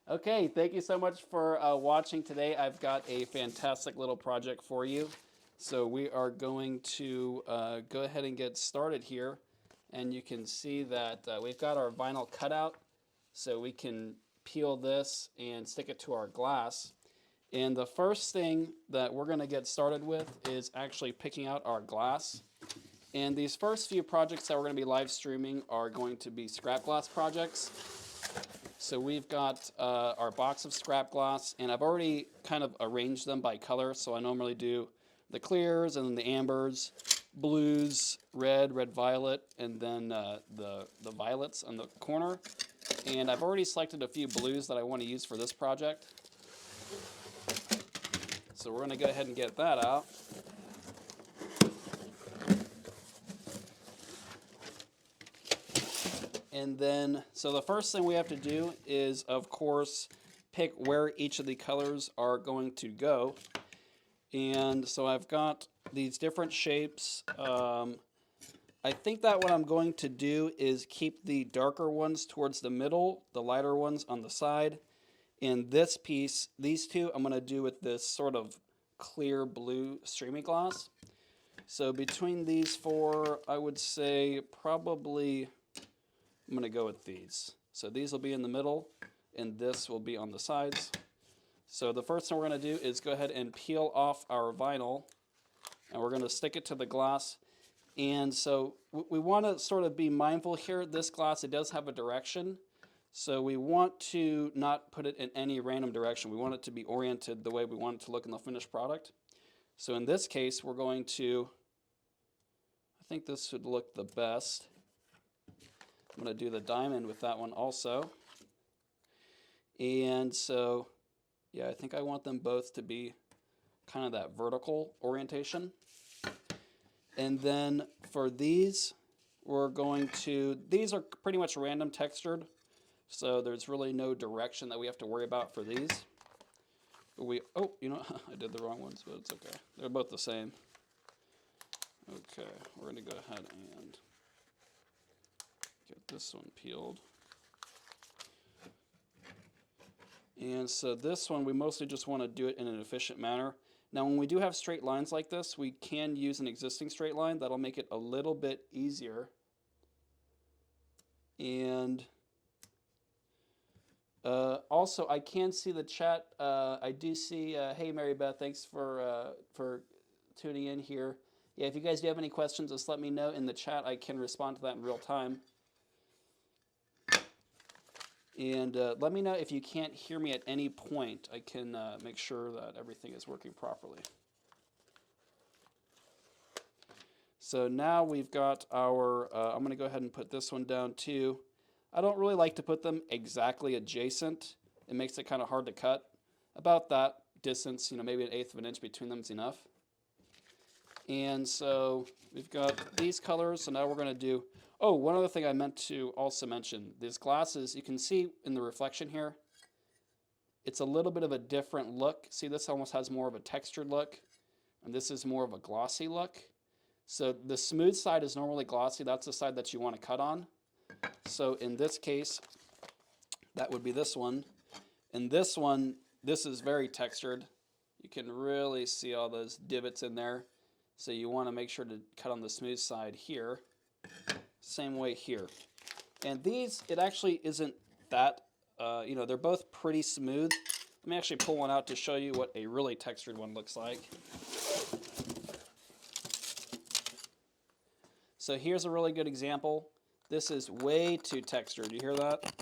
Okay, thank you so much for watching today. I've got a fantastic little project for you. So we are going to go ahead and get started here. And you can see that we've got our vinyl cutout. So we can peel this and stick it to our glass. And the first thing that we're going to get started with is actually picking out our glass. And these first few projects that we're going to be live streaming are going to be scrap glass projects. So we've got our box of scrap glass, and I've already kind of arranged them by color. So I normally do the clears and then the ambers, blues, red, violet, and then the violets on the corner. And I've already selected a few blues that I want to use for this project. So we're going to go ahead and get that out. And then, so the first thing we have to do is, of course, pick where each of the colors are going to go. And so I've got these different shapes. I think that what I'm going to do is keep the darker ones towards the middle, the lighter ones on the side. And this piece, these two, I'm going to do with this sort of clear blue streamy glass. So between these four, I would say probably I'm going to go with these. So these will be in the middle, and this will be on the sides. So the first thing we're going to do is go ahead and peel off our vinyl, and we're going to stick it to the glass. And so we want to sort of be mindful here. This glass, it does have a direction. So we want to not put it in any random direction. We want it to be oriented the way we want it to look in the finished product. So in this case, we're going to, I think this should look the best. I'm going to do the diamond with that one also. And so, yeah, I think I want them both to be kind of that vertical orientation. And then for these, we're going to, these are pretty much random textured. So there's really no direction that we have to worry about for these. But oh, you know, I did the wrong ones, but it's okay. They're both the same. Okay, we're going to go ahead and get this one peeled. And so this one, we mostly just want to do it in an efficient manner. Now, when we do have straight lines like this, we can use an existing straight line. That'll make it a little bit easier. And also, I can see the chat. I do see, hey, Mary Beth, thanks for tuning in here. Yeah, if you guys do have any questions, just let me know in the chat. I can respond to that in real time. And let me know if you can't hear me at any point. I can make sure that everything is working properly. So now we've got our, I'm going to go ahead and put this one down too. I don't really like to put them exactly adjacent. It makes it kind of hard to cut. About that distance, you know, maybe 1/8 of an inch between them is enough. And so we've got these colors. So now we're going to do, oh, one other thing I meant to also mention. These glasses, you can see in the reflection here, it's a little bit of a different look. See, this almost has more of a textured look, and this is more of a glossy look. So the smooth side is normally glossy. That's the side that you want to cut on. So in this case, that would be this one. And this one, this is very textured. You can really see all those divots in there. So you want to make sure to cut on the smooth side here. Same way here. And these, it actually isn't that, you know, they're both pretty smooth. Let me actually pull one out to show you what a really textured one looks like. So here's a really good example. This is way too textured. You hear that?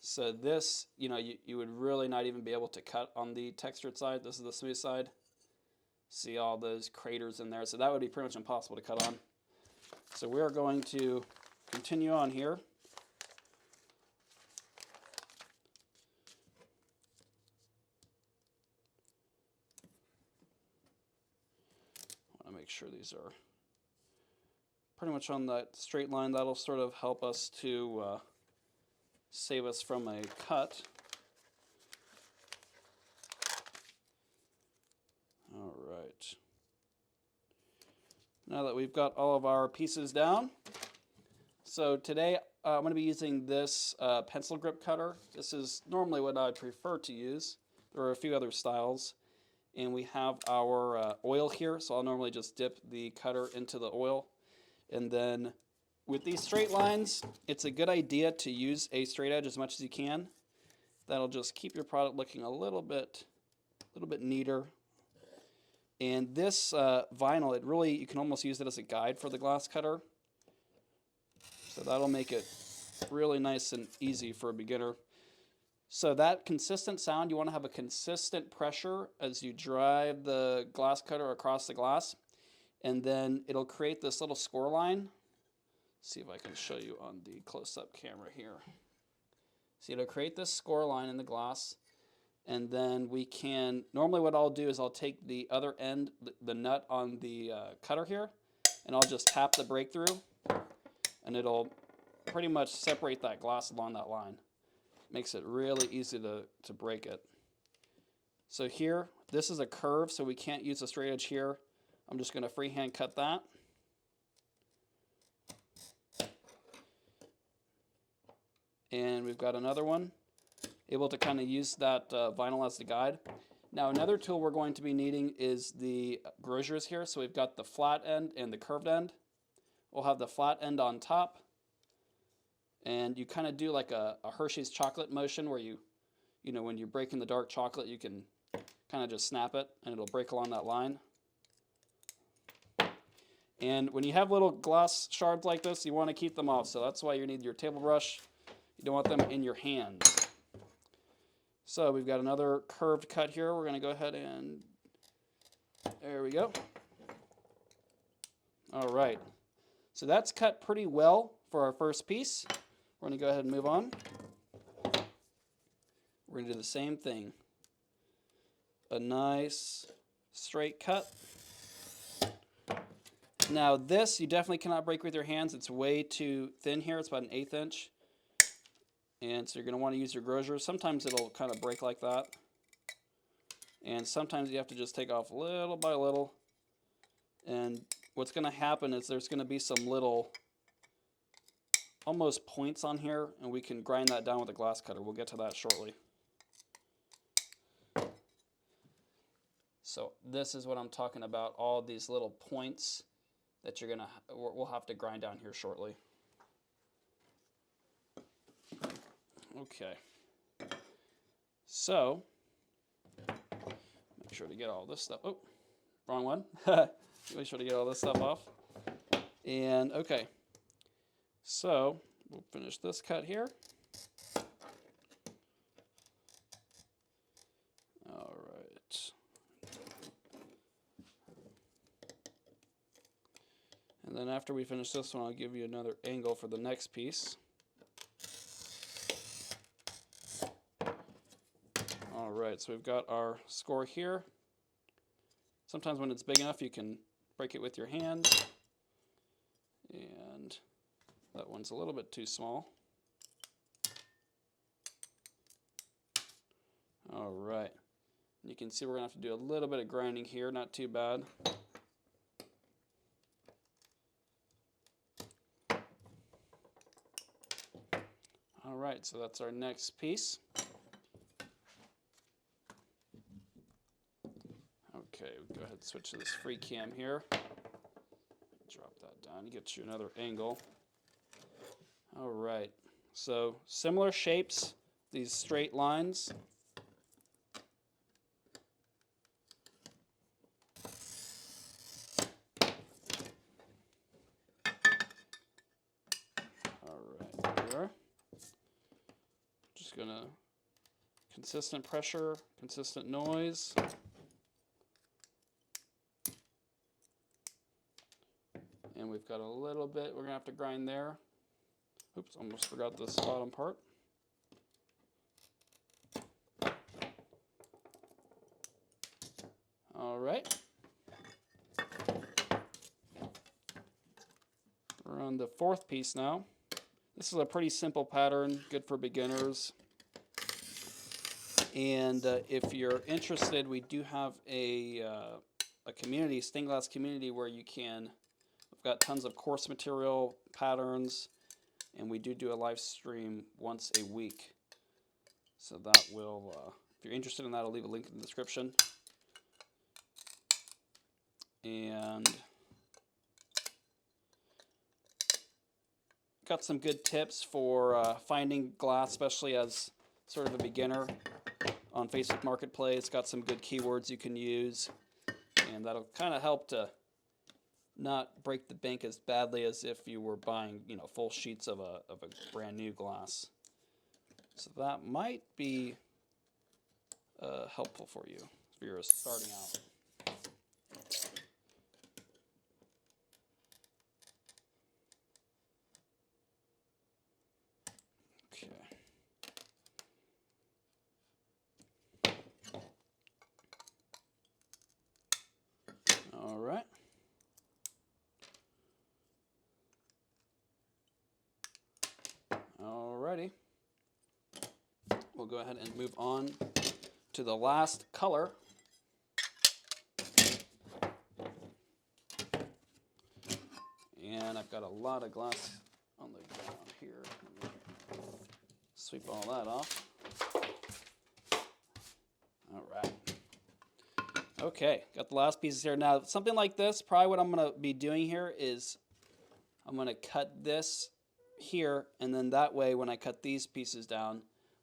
So this, you know, you would really not even be able to cut on the textured side. This is the smooth side. See all those craters in there. So that would be pretty much impossible to cut on. So we are going to continue on here. I want to make sure these are pretty much on that straight line. That'll sort of help us to save us from a cut. All right. Now that we've got all of our pieces down, so today I'm going to be using this pencil grip cutter. This is normally what I prefer to use. There are a few other styles. And we have our oil here, so I'll normally just dip the cutter into the oil. And then with these straight lines, it's a good idea to use a straight edge as much as you can. That'll just keep your product looking a little bit neater. And this vinyl, you can almost use it as a guide for the glass cutter. So that'll make it really nice and easy for a beginner. So that consistent sound, you want to have a consistent pressure as you drive the glass cutter across the glass. And then it'll create this little score line. See if I can show you on the close-up camera here. See, it'll create this score line in the glass. And then we can, normally what I'll do is I'll take the other end, the nut on the cutter here, and I'll just tap the breakthrough. And it'll pretty much separate that glass along that line. Makes it really easy to break it. So here, this is a curve, so we can't use a straight edge here. I'm just going to freehand cut that. And we've got another one, able to kind of use that vinyl as the guide. Now another tool we're going to be needing is the grosures here. So we've got the flat end and the curved end. We'll have the flat end on top, and you kind of do like a Hershey's chocolate motion where you know, when you're breaking the dark chocolate, you can kind of just snap it and it'll break along that line. And when you have little glass shards like this, you want to keep them off, so that's why you need your table brush. You don't want them in your hands. So we've got another curved cut here. We're going to go ahead and, there we go. All right. So that's cut pretty well for our first piece. We're going to go ahead and move on. We're going to do the same thing. A nice straight cut. Now this, you definitely cannot break with your hands. It's way too thin here. It's about an 1/8 inch. And so you're going to want to use your grosure. Sometimes it'll kind of break like that. And sometimes you have to just take off little by little. And what's going to happen is there's going to be some little almost points on here, and we can grind that down with a glass cutter. We'll get to that shortly. So this is what I'm talking about, all these little points that we'll have to grind down here shortly. Okay. So, make sure to get all this stuff. Oh, wrong one. Make sure to get all this stuff off. And okay. So, we'll finish this cut here. All right. And then after we finish this one, I'll give you another angle for the next piece. All right, so we've got our score here. Sometimes when it's big enough, you can break it with your hand. And that one's a little bit too small. All right. You can see we're going to have to do a little bit of grinding here, not too bad. All right, so that's our next piece. Okay, we'll go ahead and switch to this free cam here. Drop that down, get you another angle. All right, so similar shapes, these straight lines. All right, there we are. Just gonna, consistent pressure, consistent noise. And we've got a little bit we're going to have to grind there. Oops, almost forgot this bottom part. All right. We're on the fourth piece now. This is a pretty simple pattern, good for beginners. And if you're interested, we do have a community, stained glass community, where you can. We've got tons of course material, patterns, And we do a live stream once a week. So that will, if you're interested in that, I'll leave a link in the description. And got some good tips for finding glass, especially as sort of a beginner on Facebook Marketplace. Got some good keywords you can use, and that'll kind of help to not break the bank as badly as if you were buying, you know, full sheets of a brand new glass. So that might be helpful for you if you're starting out. All right. Alrighty. We'll go ahead and move on to the last color. And I've got a lot of glass on the ground here. Sweep all that off. All right. Okay, got the last pieces here. Now, something like this, probably what I'm going to be doing here is I'm going to cut this here, and then that way when I cut these pieces down,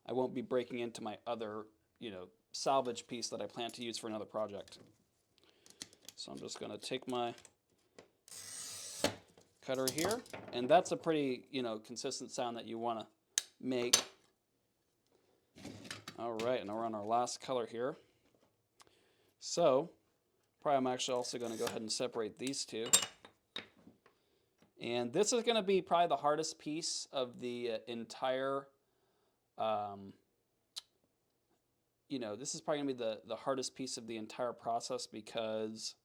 I won't be breaking into my other, you know, salvage piece that I plan to use for another project. So I'm just going to take my cutter here, and that's a pretty, you know, consistent sound that you want to make. All right, now we're on our last color here. So, probably I'm actually also going to go ahead and separate these two. And this is going to be probably the hardest piece of the entire, you know, this is probably going to be the hardest piece of the entire process because,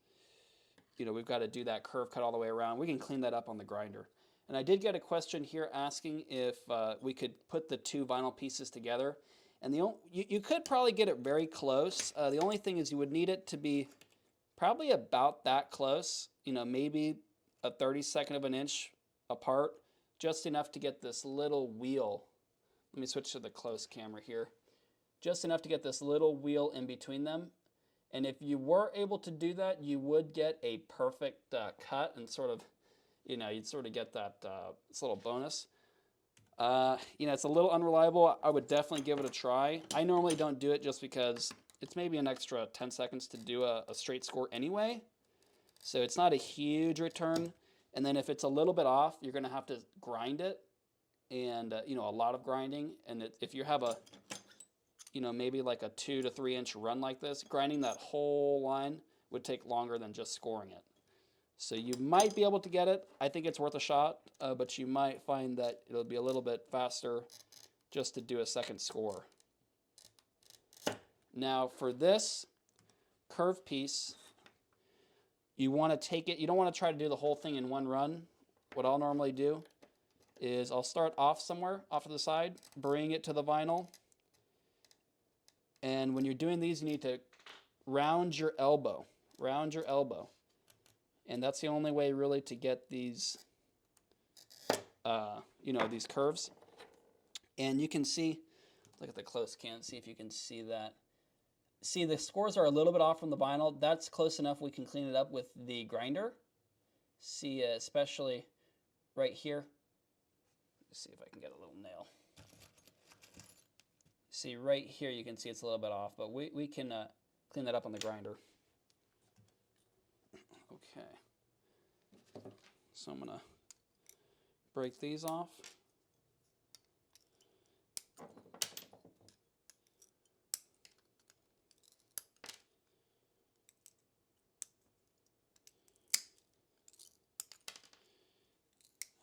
you know, we've got to do that curve cut all the way around. We can clean that up on the grinder. And I did get a question here asking if we could put the two vinyl pieces together. And you could probably get it very close. The only thing is you would need it to be probably about that close, you know, maybe a 32nd of an inch apart, just enough to get this little wheel. Let me switch to the close camera here. Just enough to get this little wheel in between them. And if you were able to do that, you would get a perfect cut and sort of, you know, you'd sort of get that this little bonus. You know, it's a little unreliable. I would definitely give it a try. I normally don't do it just because it's maybe an extra 10 seconds to do a straight score anyway. So it's not a huge return. And then if it's a little bit off, you're going to have to grind it. And, you know, a lot of grinding. And if you have a, you know, maybe like a 2 to 3 inch run like this, grinding that whole line would take longer than just scoring it. So you might be able to get it. I think it's worth a shot, but you might find that it'll be a little bit faster just to do a second score. Now for this curve piece, you want to take it, you don't want to try to do the whole thing in one run. What I'll normally do is I'll start off somewhere off to the side, bring it to the vinyl. And when you're doing these, you need to round your elbow. Round your elbow. And that's the only way really to get these, you know, these curves. And you can see, look at the close cam, see if you can see that. See, the scores are a little bit off from the vinyl. That's close enough. We can clean it up with the grinder. See, especially right here. Let's see if I can get a little nail. See, right here you can see it's a little bit off, but we can clean that up on the grinder. Okay, so I'm going to break these off.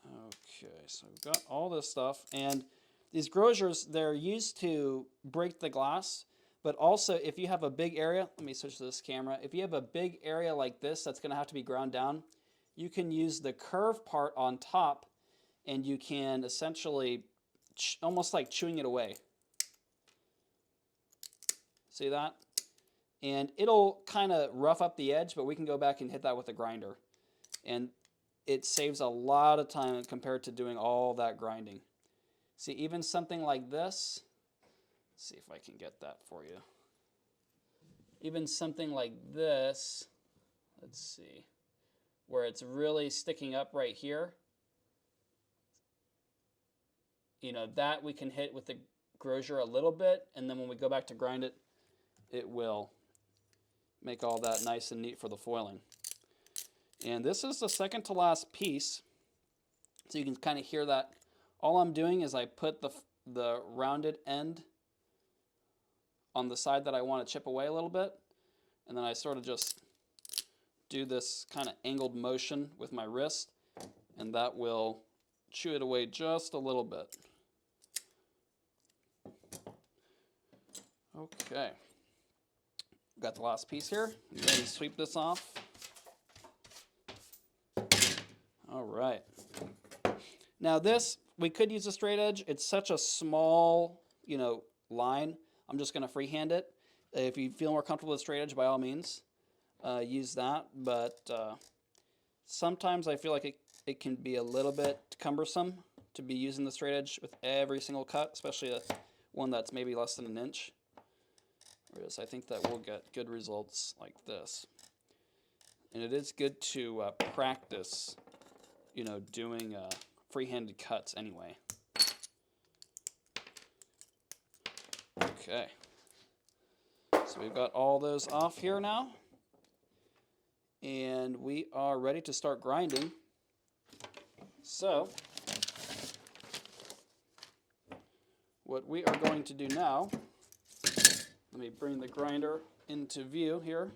Okay, so we've got all this stuff, and these grosers, they're used to break the glass. But also, if you have a big area, let me switch to this camera. If you have a big area like this that's going to have to be ground down, you can use the curve part on top, and you can essentially, almost like chewing it away. See that? And it'll kind of rough up the edge, but we can go back and hit that with a grinder. And it saves a lot of time compared to doing all that grinding. See, even something like this, let's see if I can get that for you. Even something like this, let's see, where it's really sticking up right here, you know, that we can hit with the Grosier a little bit, and then when we go back to grind it, it will make all that nice and neat for the foiling. And this is the second to last piece, so you can kind of hear that. All I'm doing is I put the rounded end on the side that I want to chip away a little bit, and then I sort of just do this kind of angled motion with my wrist, and that will chew it away just a little bit. Okay, got the last piece here. I'm going to sweep this off. All right. Now this, we could use a straight edge. It's such a small, you know, line. I'm just going to freehand it. If you feel more comfortable with straight edge, by all means, use that. But sometimes I feel like it can be a little bit cumbersome to be using the straight edge with every single cut, especially one that's maybe less than an inch. Whereas I think that we'll get good results like this. And it is good to practice, you know, doing free-handed cuts anyway. Okay. So we've got all those off here now. And we are ready to start grinding. So, what we are going to do now, let me bring the grinder into view here.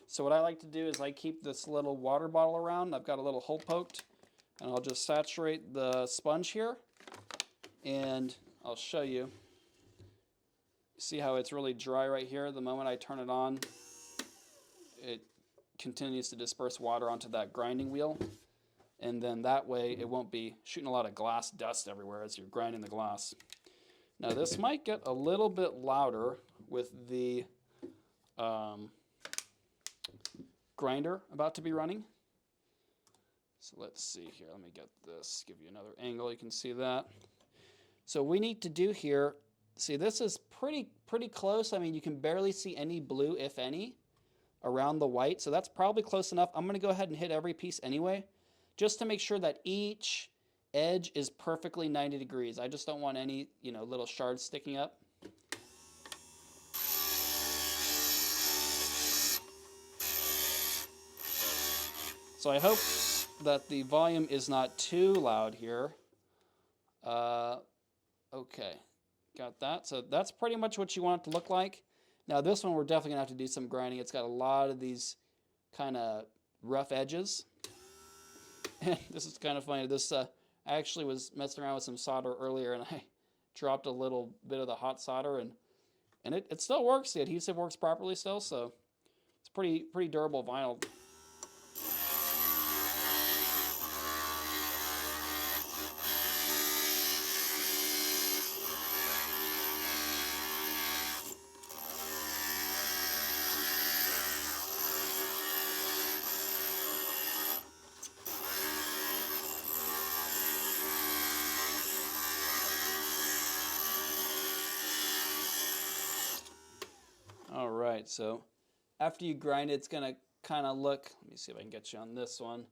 So what I like to do is I keep this little water bottle around. I've got a little hole poked, and I'll just saturate the sponge here, and I'll show you. See how it's really dry right here? The moment I turn it on, it continues to disperse water onto that grinding wheel, and then that way it won't be shooting a lot of glass dust everywhere as you're grinding the glass. Now this might get a little bit louder with the grinder about to be running. So let's see here. Let me get this, give you another angle. You can see that. So we need to do here, see this is pretty close. I mean, you can barely see any blue, if any, around the white. So that's probably close enough. I'm going to go ahead and hit every piece anyway, just to make sure that each edge is perfectly 90 degrees. I just don't want any, you know, little shards sticking up. So I hope that the volume is not too loud here. Okay, got that. So that's pretty much what you want it to look like. Now this one we're definitely gonna have to do some grinding. It's got a lot of these kind of rough edges. And this is kind of funny. This I actually was messing around with some solder earlier, and I dropped a little bit of the hot solder, and it still works. The adhesive works properly still, so it's pretty durable vinyl. All right, so after you grind it, it's gonna kind of look, let me see if I can get you on this one.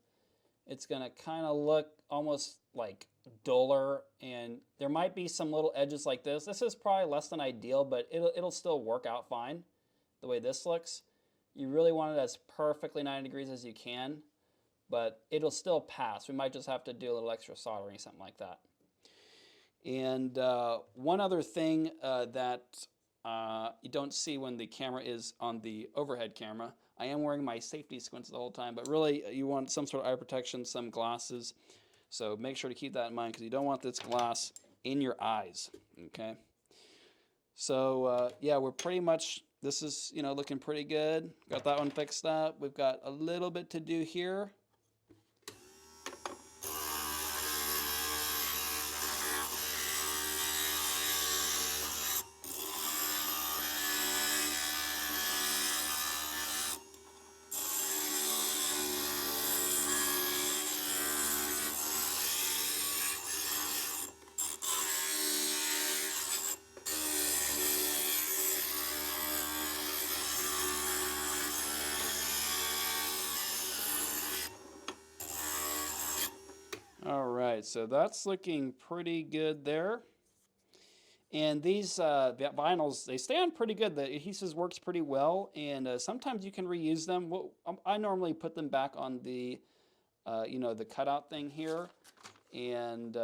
It's gonna kind of look almost like duller, and there might be some little edges like this. This is probably less than ideal, but it'll still work out fine the way this looks. You really want it as perfectly 90 degrees as you can, but it'll still pass. We might just have to do a little extra soldering, something like that. And one other thing that you don't see when the camera is on the overhead camera. I am wearing my safety squints the whole time, but really you want some sort of eye protection, some glasses. So make sure to keep that in mind because you don't want this glass in your eyes, okay? So yeah, we're pretty much, this is, you know, looking pretty good. Got that one fixed up. We've got a little bit to do here. so that's looking pretty good there. And these vinyls, they stay on pretty good. The adhesives works pretty well, and sometimes you can reuse them. I normally put them back on the, the cutout thing here, and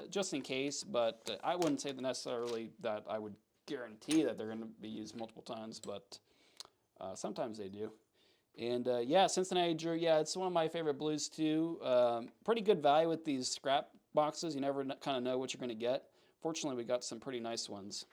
just in case, but I wouldn't say necessarily that I would guarantee that they're going to be used multiple times, but sometimes they do. And yeah, Cincinnati Drew, yeah, it's one of my favorite blues too. Pretty good value with these scrap boxes. You never kind of know what you're going to get. Fortunately, we got some pretty nice ones.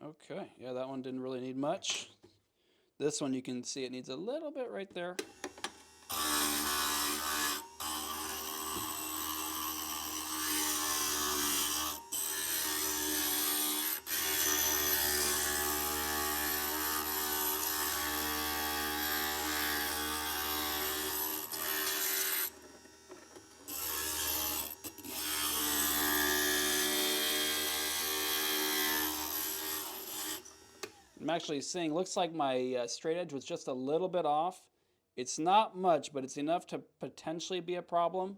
Okay, yeah, that one didn't really need much. This one, you can see it needs a little bit right there. I'm actually seeing, looks like my straight edge was just a little bit off. It's not much, but it's enough to potentially be a problem.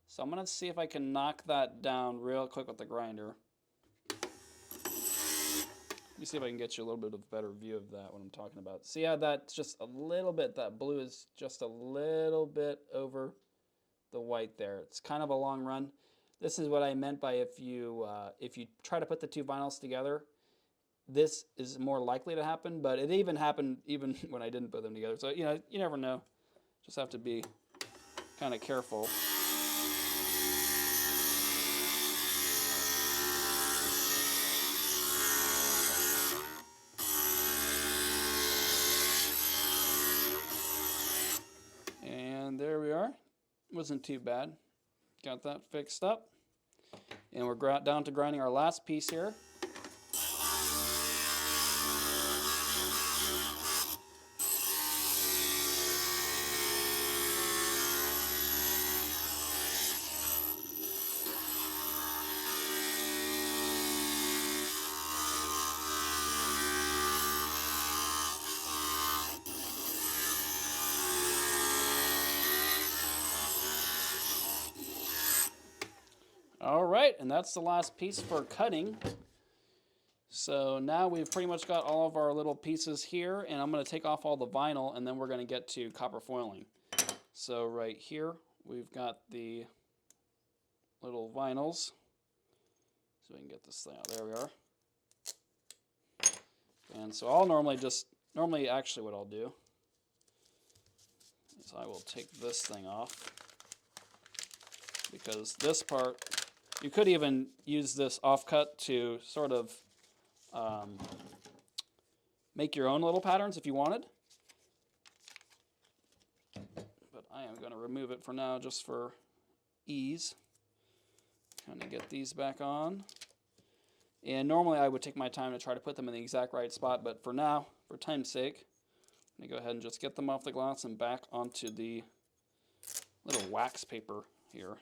So I'm going to see if I can knock that down real quick with the grinder. Let me see if I can get you a little bit of a better view of that, what I'm talking about. See how that's just a little bit, that blue is just a little bit over the white there. It's kind of a long run. This is what I meant by if you try to put the two vinyls together, this is more likely to happen, but it even happened even when I didn't put them together. So, you never know. Just have to be kind of careful. And there we are. Wasn't too bad. Got that fixed up. And we're down to grinding our last piece here. All right, and that's the last piece for cutting. So now we've pretty much got all of our little pieces here, and I'm going to take off all the vinyl, and then we're going to get to copper foiling. So right here, we've got the little vinyls. So we can get this thing out. There we are. And so I'll normally actually what I'll do is I will take this thing off, because this part, you could even use this offcut to sort of make your own little patterns if you wanted. But I am going to remove it for now just for ease. Kind of get these back on. And normally I would take my time to try to put them in the exact right spot, but for now, for time's sake, I'm going to go ahead and just get them off the glass and back onto the little wax paper here.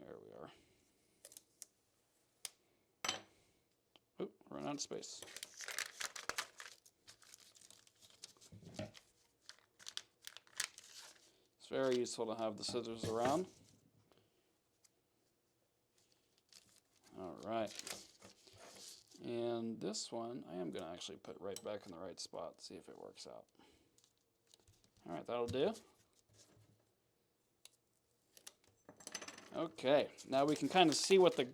There we are. Oh, run out of space. It's very useful to have the scissors around. All right. And this one, I am going to actually put right back in the right spot, see if it works out. All right, that'll do. Okay, now we can kind of see what the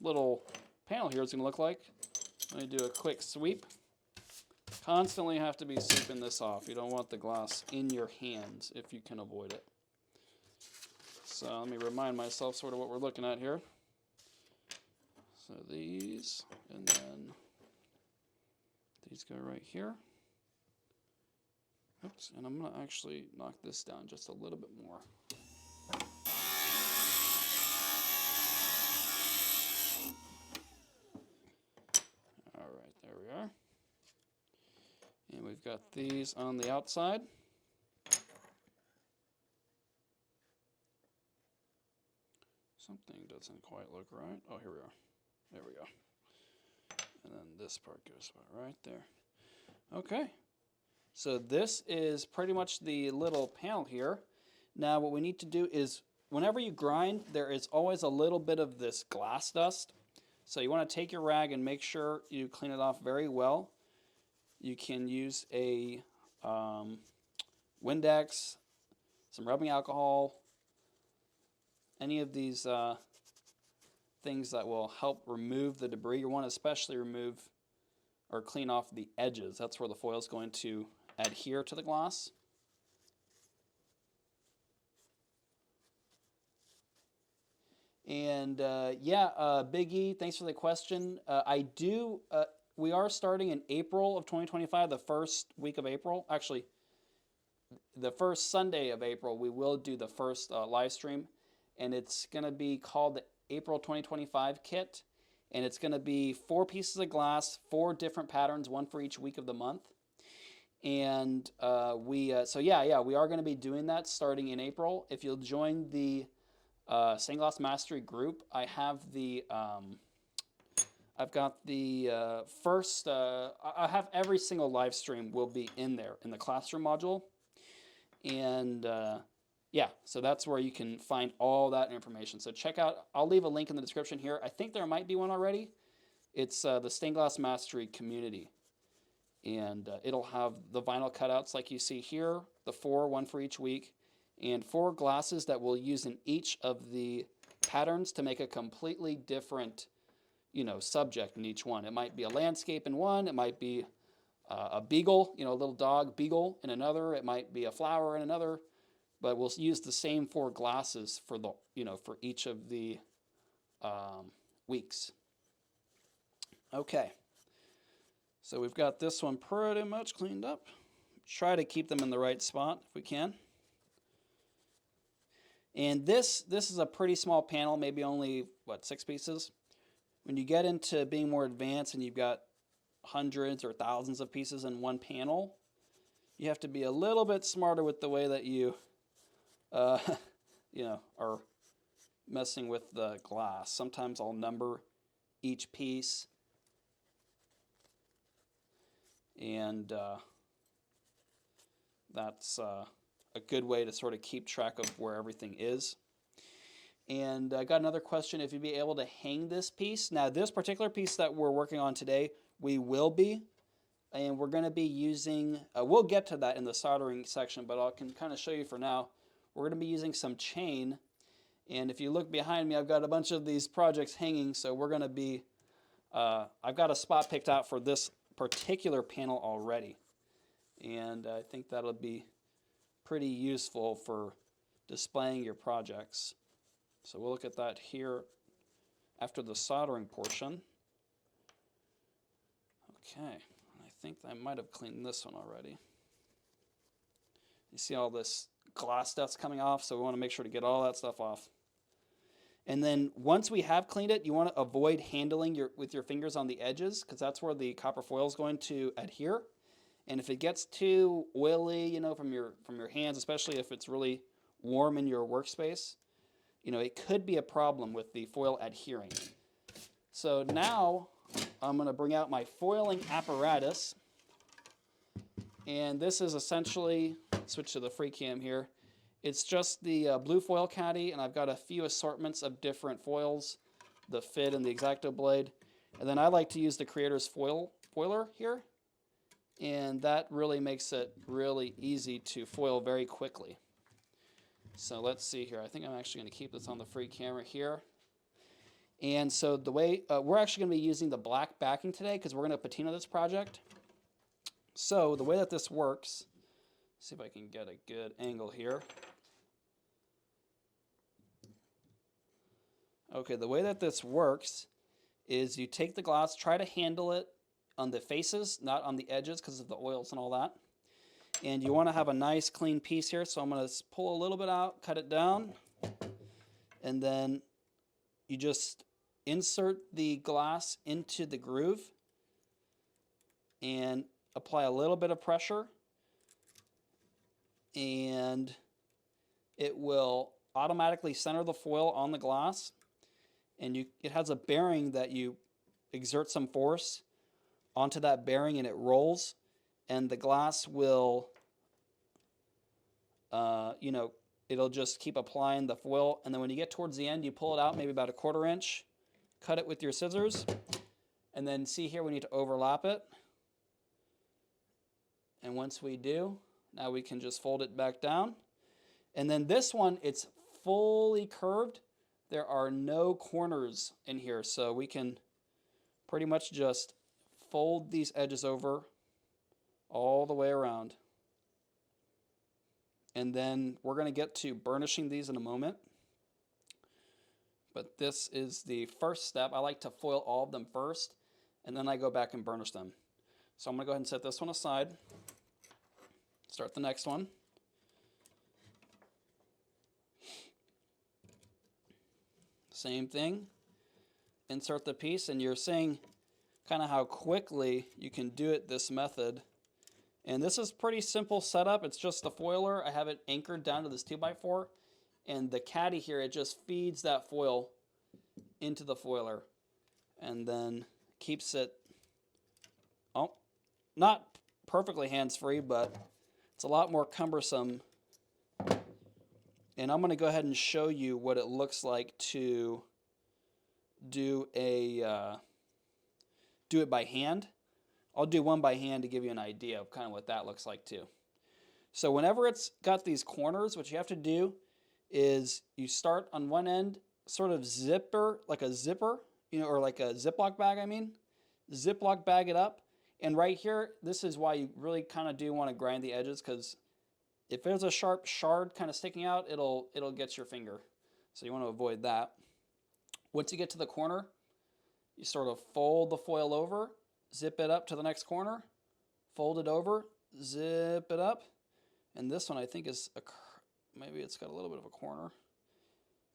little panel here is going to look like. Let me do a quick sweep. Constantly have to be sweeping this off. You don't want the glass in your hands if you can avoid it. So let me remind myself sort of what we're looking at here. So these, and then these go right here. Oops, and I'm going to actually knock this down just a little bit more. All right, there we are. And we've got these on the outside. Something doesn't quite look right. Oh, here we are. There we go. And then this part goes right there. Okay. So this is pretty much the little panel here. Now what we need to do is, whenever you grind, there is always a little bit of this glass dust. So you want to take your rag and make sure you clean it off very well. You can use a Windex, some rubbing alcohol, any of these things that will help remove the debris. You want to especially remove or clean off the edges. That's where the foil is going to adhere to the glass. And yeah, Big E, thanks for the question. We are starting in April of 2025, the first week of April. Actually, the first Sunday of April, we will do the first live stream. And it's going to be called the April 2025 kit. And it's going to be 4 pieces of glass, 4 different patterns, 1 for each week of the month. And we are going to be doing that starting in April. If you'll join the Stained Glass Mastery group, I have the I've got the I have every single live stream will be in there in the classroom module. And yeah, so that's where you can find all that information. So check out, I'll leave a link in the description here. I think there might be one already. It's the Stained Glass Mastery community. And it'll have the vinyl cutouts like you see here, the 4, 1 for each week, and 4 glasses that we'll use in each of the patterns to make a completely different, subject in each one. It might be a landscape in one, it might be a beagle, a little dog beagle in another, it might be a flower in another, but we'll use the same 4 glasses for the, for each of the weeks. Okay. So we've got this one pretty much cleaned up. Try to keep them in the right spot if we can. And this is a pretty small panel, maybe only, 6 pieces. When you get into being more advanced and you've got hundreds or thousands of pieces in one panel, you have to be a little bit smarter with the way that you, are messing with the glass. Sometimes I'll number each piece. And that's a good way to sort of keep track of where everything is. And I got another question, if you'd be able to hang this piece. Now, this particular piece that we're working on today, we will be. And we're going to be using, we'll get to that in the soldering section, but I can kind of show you for now. We're going to be using some chain. And if you look behind me, I've got a bunch of these projects hanging. So we're going to be, I've got a spot picked out for this particular panel already. And I think that'll be pretty useful for displaying your projects. So we'll look at that here after the soldering portion. Okay, I think I might have cleaned this one already. You see all this glass that's coming off, so we want to make sure to get all that stuff off. And then once we have cleaned it, you want to avoid handling with your fingers on the edges, because that's where the copper foil is going to adhere. And if it gets too oily, from your hands, especially if it's really warm in your workspace, it could be a problem with the foil adhering. So now I'm going to bring out my foiling apparatus. And this is essentially, switch to the free cam here. It's just the blue foil caddy, and I've got a few assortments of different foils, the Fit and the X-Acto blade. And then I like to use the Creator's foiler here. And that really makes it really easy to foil very quickly. So let's see here. I think I'm actually going to keep this on the free camera here. And so the way, we're actually going to be using the black backing today because we're going to patina this project. So the way that this works, see if I can get a good angle here. Okay, the way that this works is you take the glass, try to handle it on the faces, not on the edges because of the oils and all that. And you want to have a nice clean piece here, so I'm going to pull a little bit out, cut it down, and then you just insert the glass into the groove and apply a little bit of pressure, and it will automatically center the foil on the glass. and it has a bearing that you exert some force onto that bearing and it rolls, and the glass will, it'll just keep applying the foil, and then when you get towards the end, you pull it out maybe about a 1/4 inch, cut it with your scissors, and then see here we need to overlap it. And once we do, now we can just fold it back down. And then this one, it's fully curved. There are no corners in here, so we can pretty much just fold these edges over all the way around. And then we're going to get to burnishing these in a moment. But this is the first step. I like to foil all of them first, and then I go back and burnish them. So I'm going to go ahead and set this one aside. Start the next one. Same thing. Insert the piece, and you're seeing kind of how quickly you can do it this method. And this is pretty simple setup. It's just the foiler. I have it anchored down to this 2x4, and the caddy here, it just feeds that foil into the foiler and then keeps it, not perfectly hands-free, but it's a lot more cumbersome. And I'm going to go ahead and show you what it looks like to do it by hand. I'll do one by hand to give you an idea of kind of what that looks like too. So whenever it's got these corners, what you have to do is you start on one end, sort of like a zipper, or like a Ziploc bag, Ziploc bag it up. And right here, this is why you really kind of do want to grind the edges, because if there's a sharp shard kind of sticking out, it'll get your finger. So you want to avoid that. Once you get to the corner, you sort of fold the foil over, zip it up to the next corner, fold it over, zip it up. And this one I think is, maybe it's got a little bit of a corner.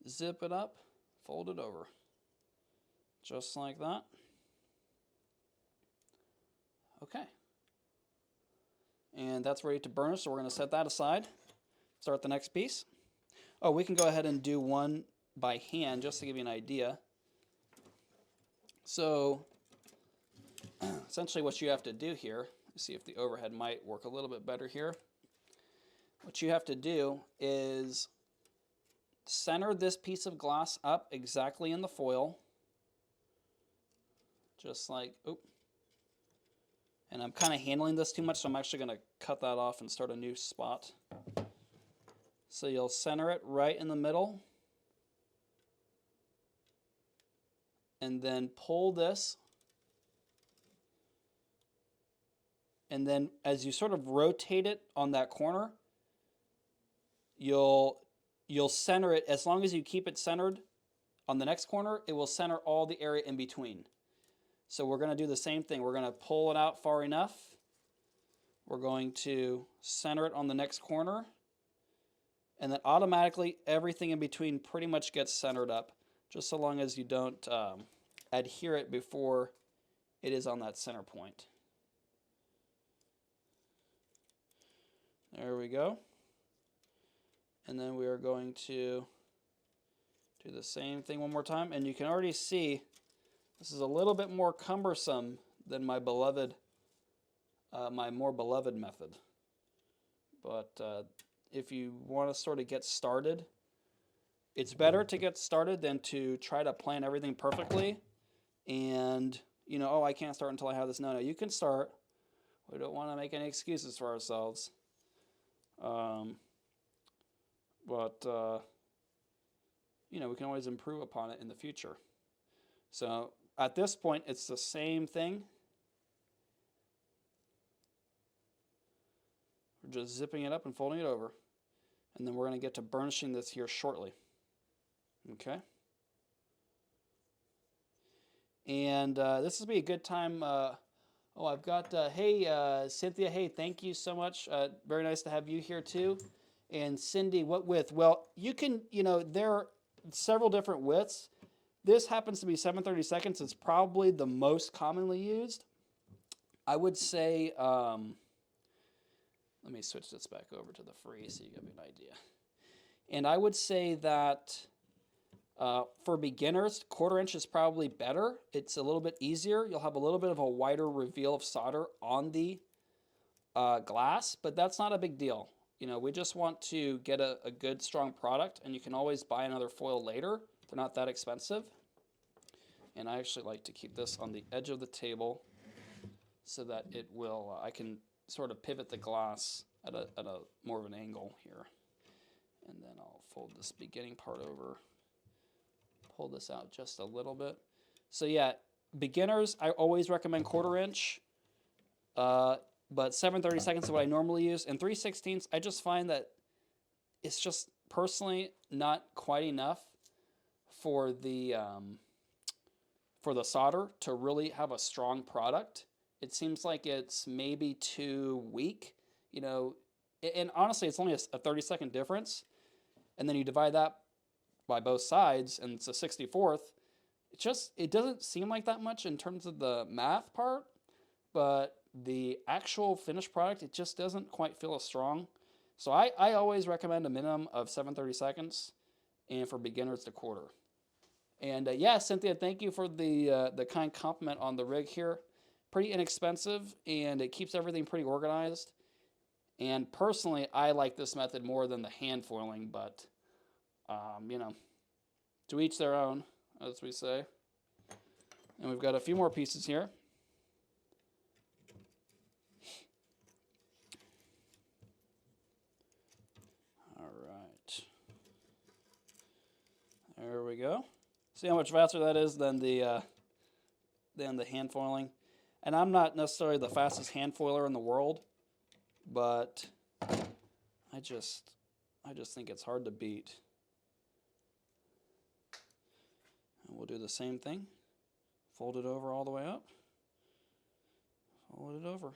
Zip it up, fold it over. Just like that. Okay. And that's ready to burnish, so we're going to set that aside. Start the next piece. Oh, we can go ahead and do one by hand just to give you an idea. So essentially what you have to do here, let's see if the overhead might work a little bit better here. What you have to do is center this piece of glass up exactly in the foil. Just like, and I'm kind of handling this too much, so I'm actually going to cut that off and start a new spot. So you'll center it right in the middle. And then pull this. And then as you sort of rotate it on that corner, you'll center it. As long as you keep it centered on the next corner, it will center all the area in between. So we're going to do the same thing. We're going to pull it out far enough. We're going to center it on the next corner. And then automatically everything in between pretty much gets centered up, just so long as you don't adhere it before it is on that center point. There we go. And then we are going to do the same thing one more time. And you can already see this is a little bit more cumbersome than my more beloved method. But if you want to sort of get started, it's better to get started than to try to plan everything perfectly. And, I can't start until I have this. No, you can start. We don't want to make any excuses for ourselves. We can always improve upon it in the future. So at this point, it's the same thing. We're just zipping it up and folding it over. And then we're going to get to burnishing this here shortly. Okay? And this will be a good time. I've got, hey, Cynthia, hey, thank you so much. Very nice to have you here too. And Cindy, what width? Well, you can, there are several different widths. This happens to be 7/32. It's probably the most commonly used. I would say, let me switch this back over to the free so you get an idea. And I would say that For beginners, 1/4 inch is probably better. It's a little bit easier. You'll have a little bit of a wider reveal of solder on the glass, but that's not a big deal. You know, we just want to get a good, strong product, and you can always buy another foil later. They're not that expensive. And I actually like to keep this on the edge of the table so that it will, I can sort of pivot the glass at a more of an angle here. And then I'll fold this beginning part over, pull this out just a little bit. So yeah, beginners, I always recommend 1/4 inch, but 7/32 is what I normally use. And 3/16, I just find that it's just personally not quite enough for the solder to really have a strong product. It seems like it's maybe too weak, you know, and honestly, it's only a 30-second difference. And then you divide that by both sides, and it's a 64th. It doesn't seem like that much in terms of the math part, but the actual finished product, it just doesn't quite feel as strong. So I always recommend a minimum of 7/32, and for beginners, 1/4. And yeah, Cynthia, thank you for the kind compliment on the rig here. Pretty inexpensive, and it keeps everything pretty organized. And personally, I like this method more than the hand foiling, but you know, to each their own, as we say. And we've got a few more pieces here. All right. There we go. See how much faster that is than the hand foiling. And I'm not necessarily the fastest hand foiler in the world, but I just think it's hard to beat. And we'll do the same thing. Fold it over all the way up. Fold it over.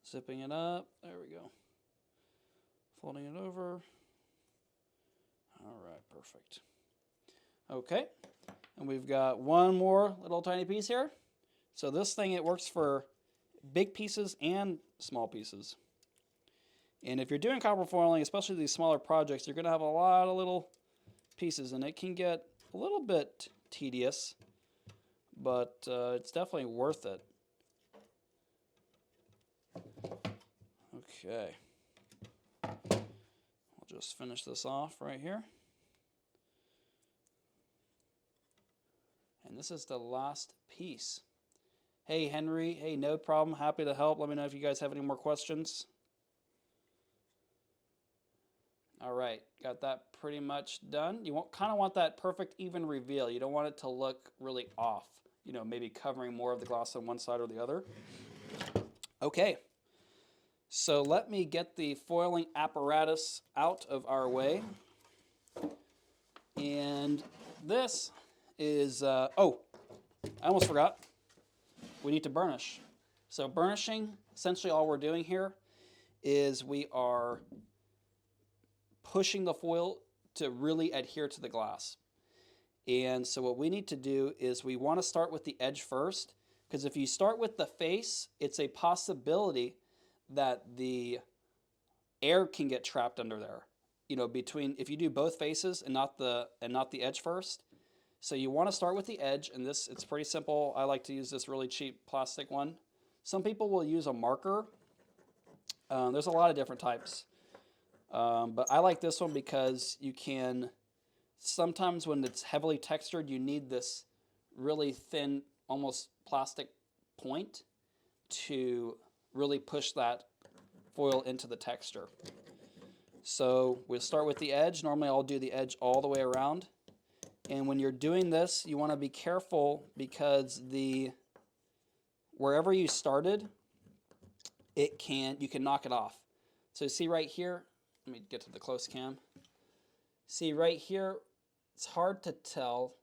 Zipping it up. There we go. Folding it over. All right, perfect. Okay, and we've got one more little tiny piece here. So this thing, it works for big pieces and small pieces. And if you're doing copper foiling, especially these smaller projects, you're going to have a lot of little pieces, and it can get a little bit tedious, but it's definitely worth it. Okay. I'll just finish this off right here. And this is the last piece. Hey, Henry. Hey, no problem. Happy to help. Let me know if you guys have any more questions. All right, got that pretty much done. You kind of want that perfect even reveal. You don't want it to look really off, you know, maybe covering more of the glass on one side or the other. Okay, so let me get the foiling apparatus out of our way. And this is, oh, I almost forgot. We need to burnish. So burnishing, essentially all we're doing here is we are pushing the foil to really adhere to the glass. And so what we need to do is we want to start with the edge first, because if you start with the face, it's a possibility that the air can get trapped under there. You know, between if you do both faces and not the edge first. So you want to start with the edge, and it's pretty simple. I like to use this really cheap plastic one. Some people will use a marker. There's a lot of different types. But I like this one because you can, sometimes when it's heavily textured, you need this really thin, almost plastic point to really push that foil into the texture. So we'll start with the edge. Normally I'll do the edge all the way around. And when you're doing this, you want to be careful because wherever you started, you can knock it off. So see right here, let me get to the close cam. See right here, it's hard to tell.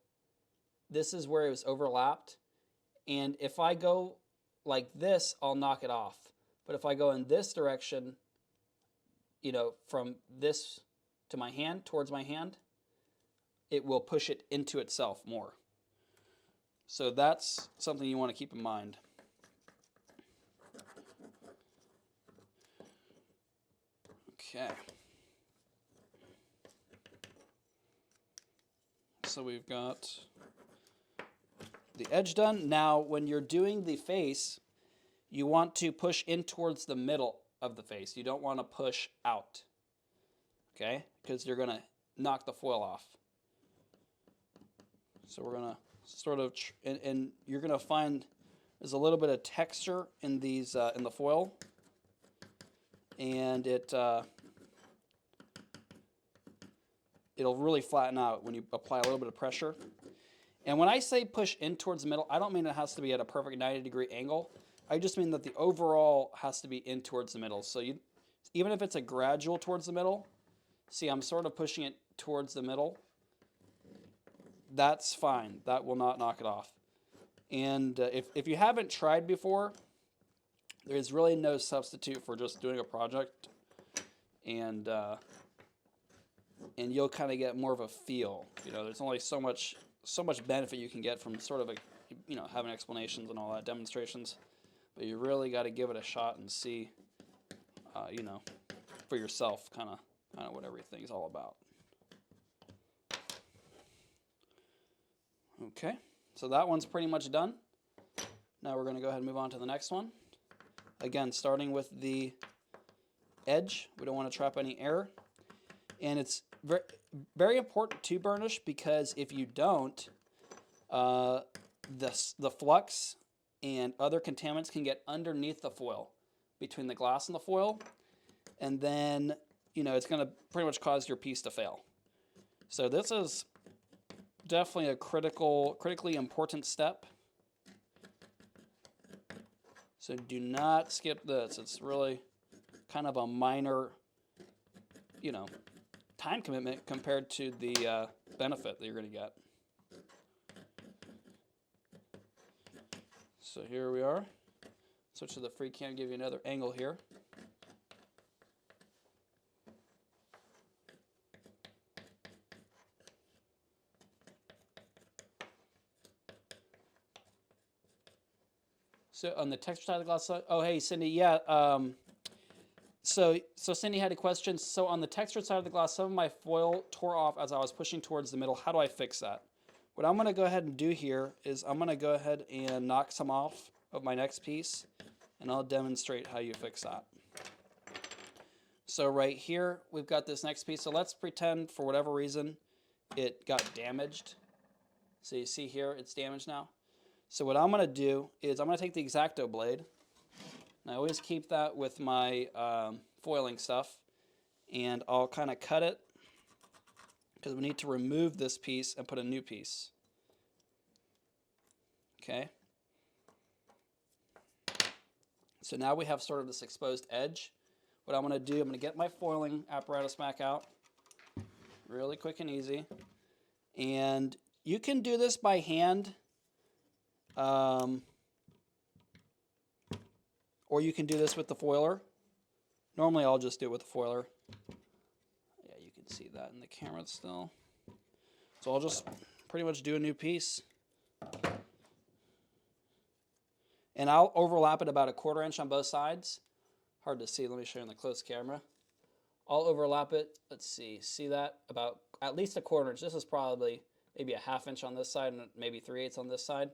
This is where it was overlapped. And if I go like this, I'll knock it off. But if I go in this direction, you know, from this to my hand, towards my hand, it will push it into itself more. So that's something you want to keep in mind. Okay. So we've got the edge done. Now, when you're doing the face, you want to push in towards the middle of the face. You don't want to push out, okay? Because you're going to knock the foil off. So we're going to sort of, and you're going to find there's a little bit of texture in these, in the foil. And it'll really flatten out when you apply a little bit of pressure. And when I say push in towards the middle, I don't mean it has to be at a perfect 90-degree angle. I just mean that the overall has to be in towards the middle. So you, even if it's a gradual towards the middle, see, I'm sort of pushing it towards the middle. That's fine. That will not knock it off. And if you haven't tried before, there's really no substitute for just doing a project, and you'll kind of get more of a feel. You know, there's only so much benefit you can get from sort of a, you know, having explanations and all that, demonstrations, but you really got to give it a shot and see, you know, for yourself, kind of what everything's all about. Okay, so that one's pretty much done. Now we're going to go ahead and move on to the next one. Again, starting with the edge. We don't want to trap any air. And it's very, very important to burnish, because if you don't, the flux and other contaminants can get underneath the foil, between the glass and the foil, and then, you know, it's going to pretty much cause your piece to fail. So this is definitely a critically important step. So do not skip this. It's really kind of a minor, you know, time commitment compared to the benefit that you're going to get. So here we are. Switch to the free cam, give you another angle here. So on the texture side of the glass, oh hey Cindy, yeah. So Cindy had a question. So on the textured side of the glass, some of my foil tore off as I was pushing towards the middle. How do I fix that? What I'm going to go ahead and do here is I'm going to go ahead and knock some off of my next piece, and I'll demonstrate how you fix that. So right here, we've got this next piece. So let's pretend for whatever reason it got damaged. So you see here, it's damaged now. So what I'm going to do is I'm going to take the X-Acto blade, and I always keep that with my foiling stuff, and I'll kind of cut it, because we need to remove this piece and put a new piece. Okay. So now we have sort of this exposed edge. What I'm going to do, I'm going to get my foiling apparatus back out, really quick and easy. And you can do this by hand, or you can do this with the foiler. Normally I'll just do it with the foiler. Yeah, you can see that in the camera still. So I'll just pretty much do a new piece. And I'll overlap it about 1/4 inch on both sides. Hard to see, let me show you in the close camera. I'll overlap it, let's see that? About at least 1/4 inch. This is probably maybe 1/2 inch on this side and maybe 3/8 on this side.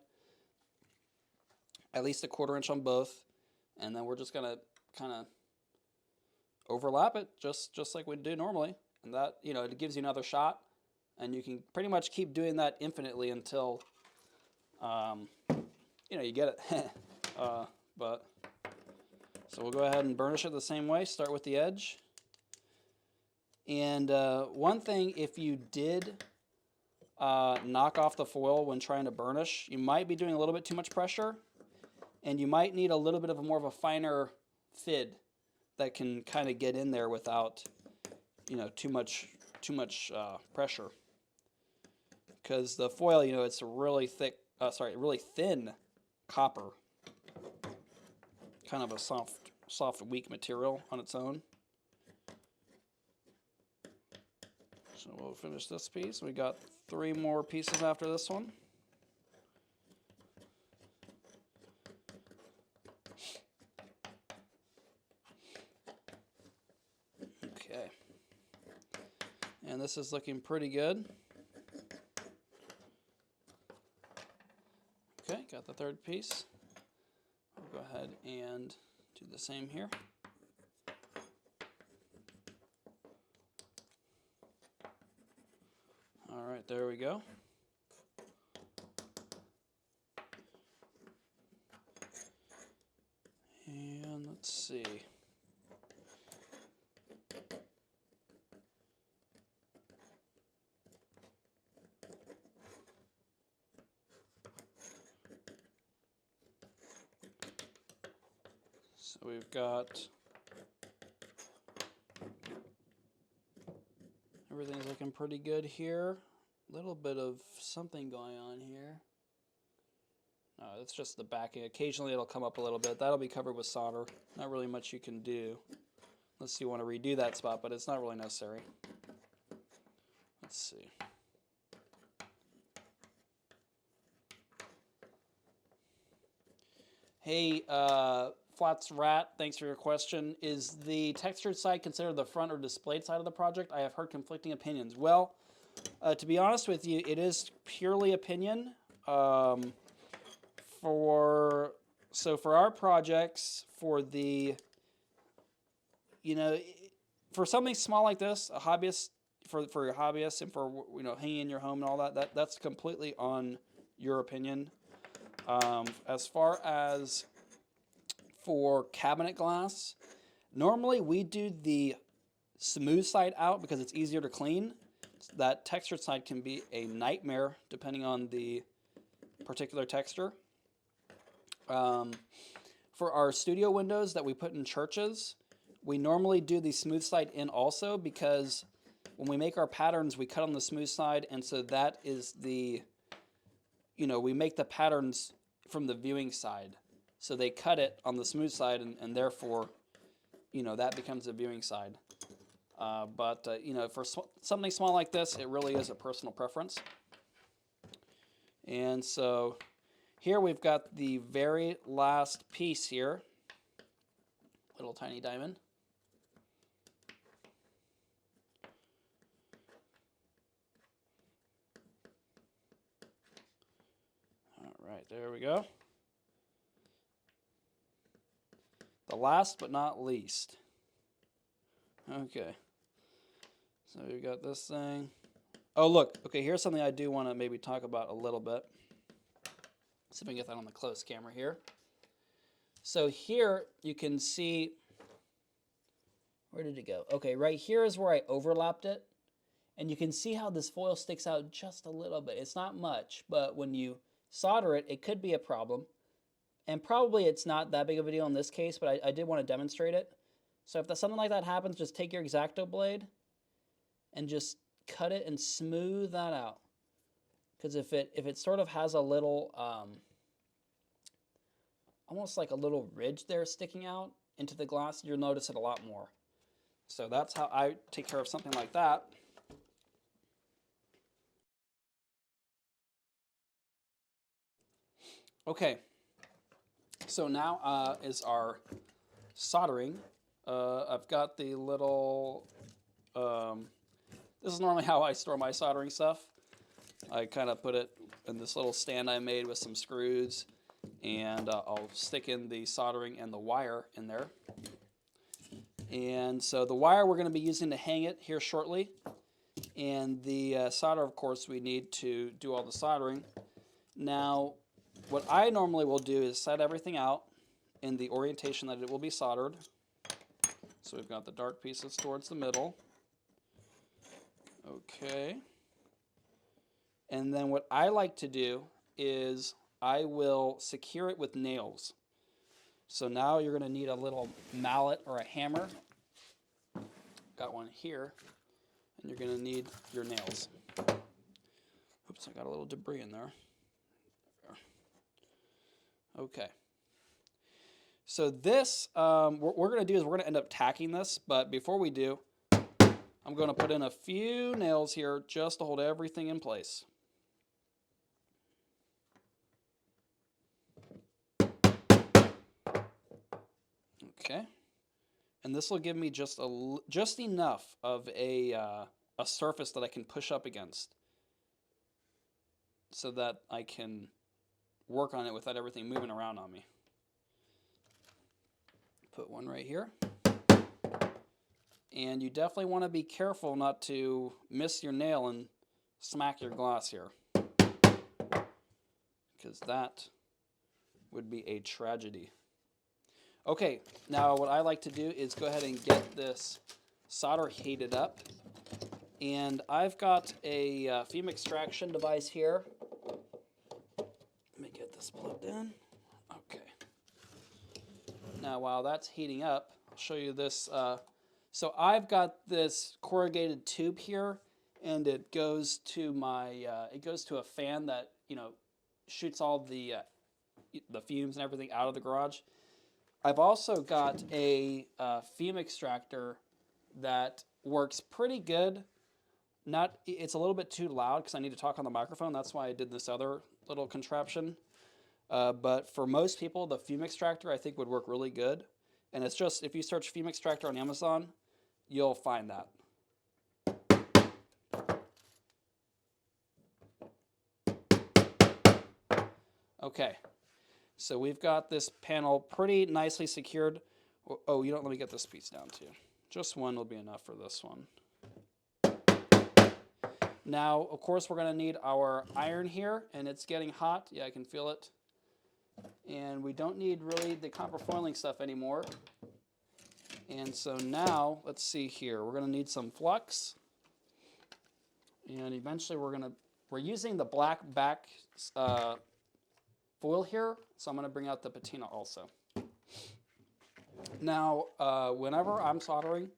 At least 1/4 inch on both. And then we're just gonna kind of overlap it just like we do normally. And that, you know, it gives you another shot. And you can pretty much keep doing that infinitely until, you know, you get it. So we'll go ahead and burnish it the same way. Start with the edge. And one thing, if you did knock off the foil when trying to burnish, you might be doing a little bit too much pressure, and you might need a little bit of more of a finer fid that can kind of get in there without, you know, too much pressure. Because the foil, you know, it's a really thick, really thin copper, kind of a soft, weak material on its own. So we'll finish this piece. We got 3 more pieces after this one. Okay. And this is looking pretty good. got the third piece. I'll go ahead and do the same here. All right, there we go. And let's see. So we've got everything's looking pretty good here. A little bit of something going on here. No, that's just the backing. Occasionally it'll come up a little bit. That'll be covered with solder. Not really much you can do unless you want to redo that spot, but it's not really necessary. Let's see. Hey, Flats Rat, thanks for your question. Is the textured side considered the front or displayed side of the project? I have heard conflicting opinions. Well, to be honest with you, it is purely opinion. For our projects, for the, for something small like this, a hobbyist, for your hobbyist and for, hanging in your home and all that, that's completely on your opinion. As far as for cabinet glass, normally we do the smooth side out because it's easier to clean. That textured side can be a nightmare depending on the particular texture. For our studio windows that we put in churches, we normally do the smooth side in also because when we make our patterns, we cut on the smooth side, and so that is the, we make the patterns from the viewing side. So they cut it on the smooth side, and therefore, that becomes the viewing side. But for something small like this, it really is a personal preference. And so here we've got the very last piece here, little tiny diamond. All right, there we go. The last but not least. Okay. So we've got this thing. Oh, look. Okay, here's something I do want to maybe talk about a little bit. See if I can get that on the close camera here. So here you can see, where did it go? Okay, right here is where I overlapped it. And you can see how this foil sticks out just a little bit. It's not much, but when you solder it, it could be a problem. And probably it's not that big of a deal in this case, but I did want to demonstrate it. So if something like that happens, just take your X-Acto blade and just cut it and smooth that out. Because if it sort of has a little, almost like a little ridge there sticking out into the glass, you'll notice it a lot more. So that's how I take care of something like that. Okay, so now is our soldering. I've got the little, this is normally how I store my soldering stuff. I kind of put it in this little stand I made with some screws, and I'll stick in the soldering and the wire in there. And so the wire we're going to be using to hang it here shortly, and the solder, of course, we need to do all the soldering. Now, what I normally will do is set everything out in the orientation that it will be soldered. So we've got the dark pieces towards the middle. Okay. And then what I like to do is I will secure it with nails. So now you're going to need a little mallet or a hammer. Got one here. And you're going to need your nails. Oops, I got a little debris in there. Okay. So this, what we're going to do is we're going to end up tacking this, but before we do, I'm going to put in a few nails here just to hold everything in place. Okay. And this will give me just enough of a surface that I can push up against so that I can work on it without everything moving around on me. Put one right here. And you definitely want to be careful not to miss your nail and smack your glass here, because that would be a tragedy. Okay, now what I like to do is go ahead and get this solder heated up. And I've got a fume extraction device here. Let me get this plugged in. Okay. Now while that's heating up, I'll show you this. So I've got this corrugated tube here, and it goes to my a fan that shoots all the fumes and everything out of the garage. I've also got a fume extractor that works pretty good. It's a little bit too loud because I need to talk on the microphone. That's why I did this other little contraption. But for most people, the fume extractor I think would work really good. And it's just, if you search fume extractor on Amazon, you'll find that. Okay, so we've got this panel pretty nicely secured. Oh, you don't let me get this piece down too. Just one will be enough for this one. Now, of course, we're going to need our iron here, and it's getting hot. Yeah, I can feel it. And we don't need really the copper foiling stuff anymore. And so now, let's see here. We're going to need some flux. And eventually we're using the black back foil here, so I'm going to bring out the patina also. Now, whenever I'm soldering,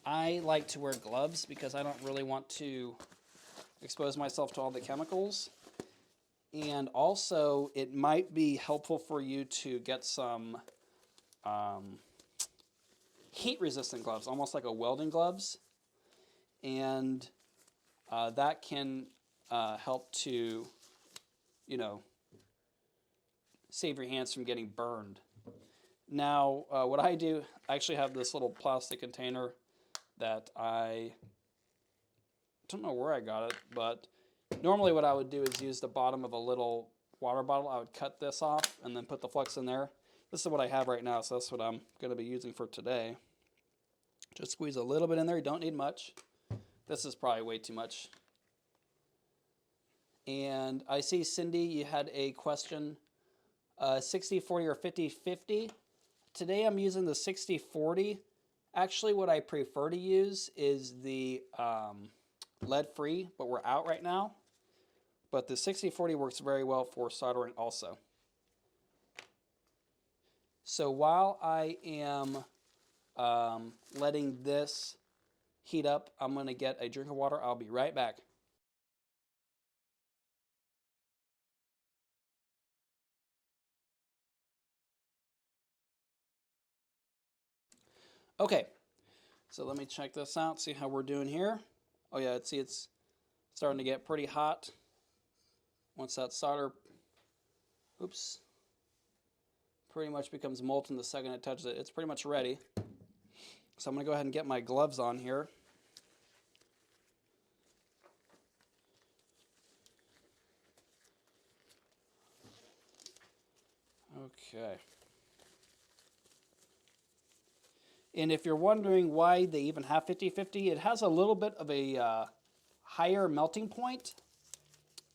I like to wear gloves because I don't really want to expose myself to all the chemicals. And also, it might be helpful for you to get some heat-resistant gloves, almost like a welding gloves. And that can help to, save your hands from getting burned. Now, what I do, I actually have this little plastic container that I don't know where I got it, but normally what I would do is use the bottom of a little water bottle. I would cut this off and then put the flux in there. This is what I have right now, so that's what I'm going to be using for today. Just squeeze a little bit in there. You don't need much. This is probably way too much. And I see, Cindy, you had a question, 60-40 or 50-50. Today I'm using the 60-40. Actually, what I prefer to use is the lead-free, but we're out right now. But the 60-40 works very well for soldering also. So while I am letting this heat up, I'm going to get a drink of water. I'll be right back. Okay, so let me check this out, see how we're doing here. Oh yeah, it's starting to get pretty hot. Once that solder, pretty much becomes molten the second it touches it, it's pretty much ready. So I'm going to go ahead and get my gloves on here. Okay. And if you're wondering why they even have 50-50, it has a little bit of a higher melting point,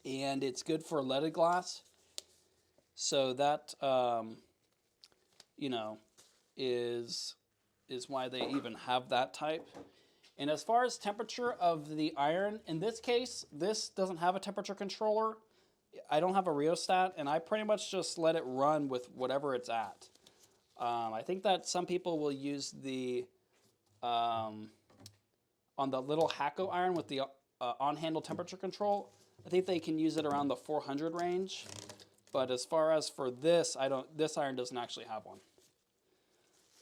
and it's good for leaded glass. So that, is why they even have that type. And as far as temperature of the iron, in this case, this doesn't have a temperature controller. I don't have a rheostat, and I pretty much just let it run with whatever it's at. I think that some people will use the, on the little Hakko iron with the on-handle temperature control, I think they can use it around the 400 range. But as far as for this, this iron doesn't actually have one.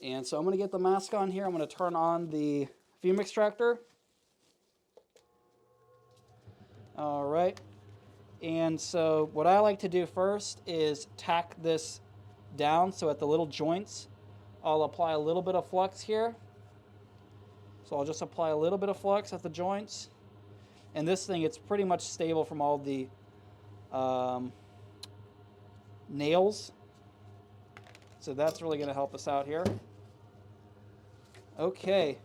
And so I'm going to get the mask on here. I'm going to turn on the fume extractor. All right. And so what I like to do first is tack this down. So at the little joints, I'll apply a little bit of flux here. So I'll just apply a little bit of flux at the joints. And this thing, it's pretty much stable from all the nails. So that's really going to help us out here. Okay,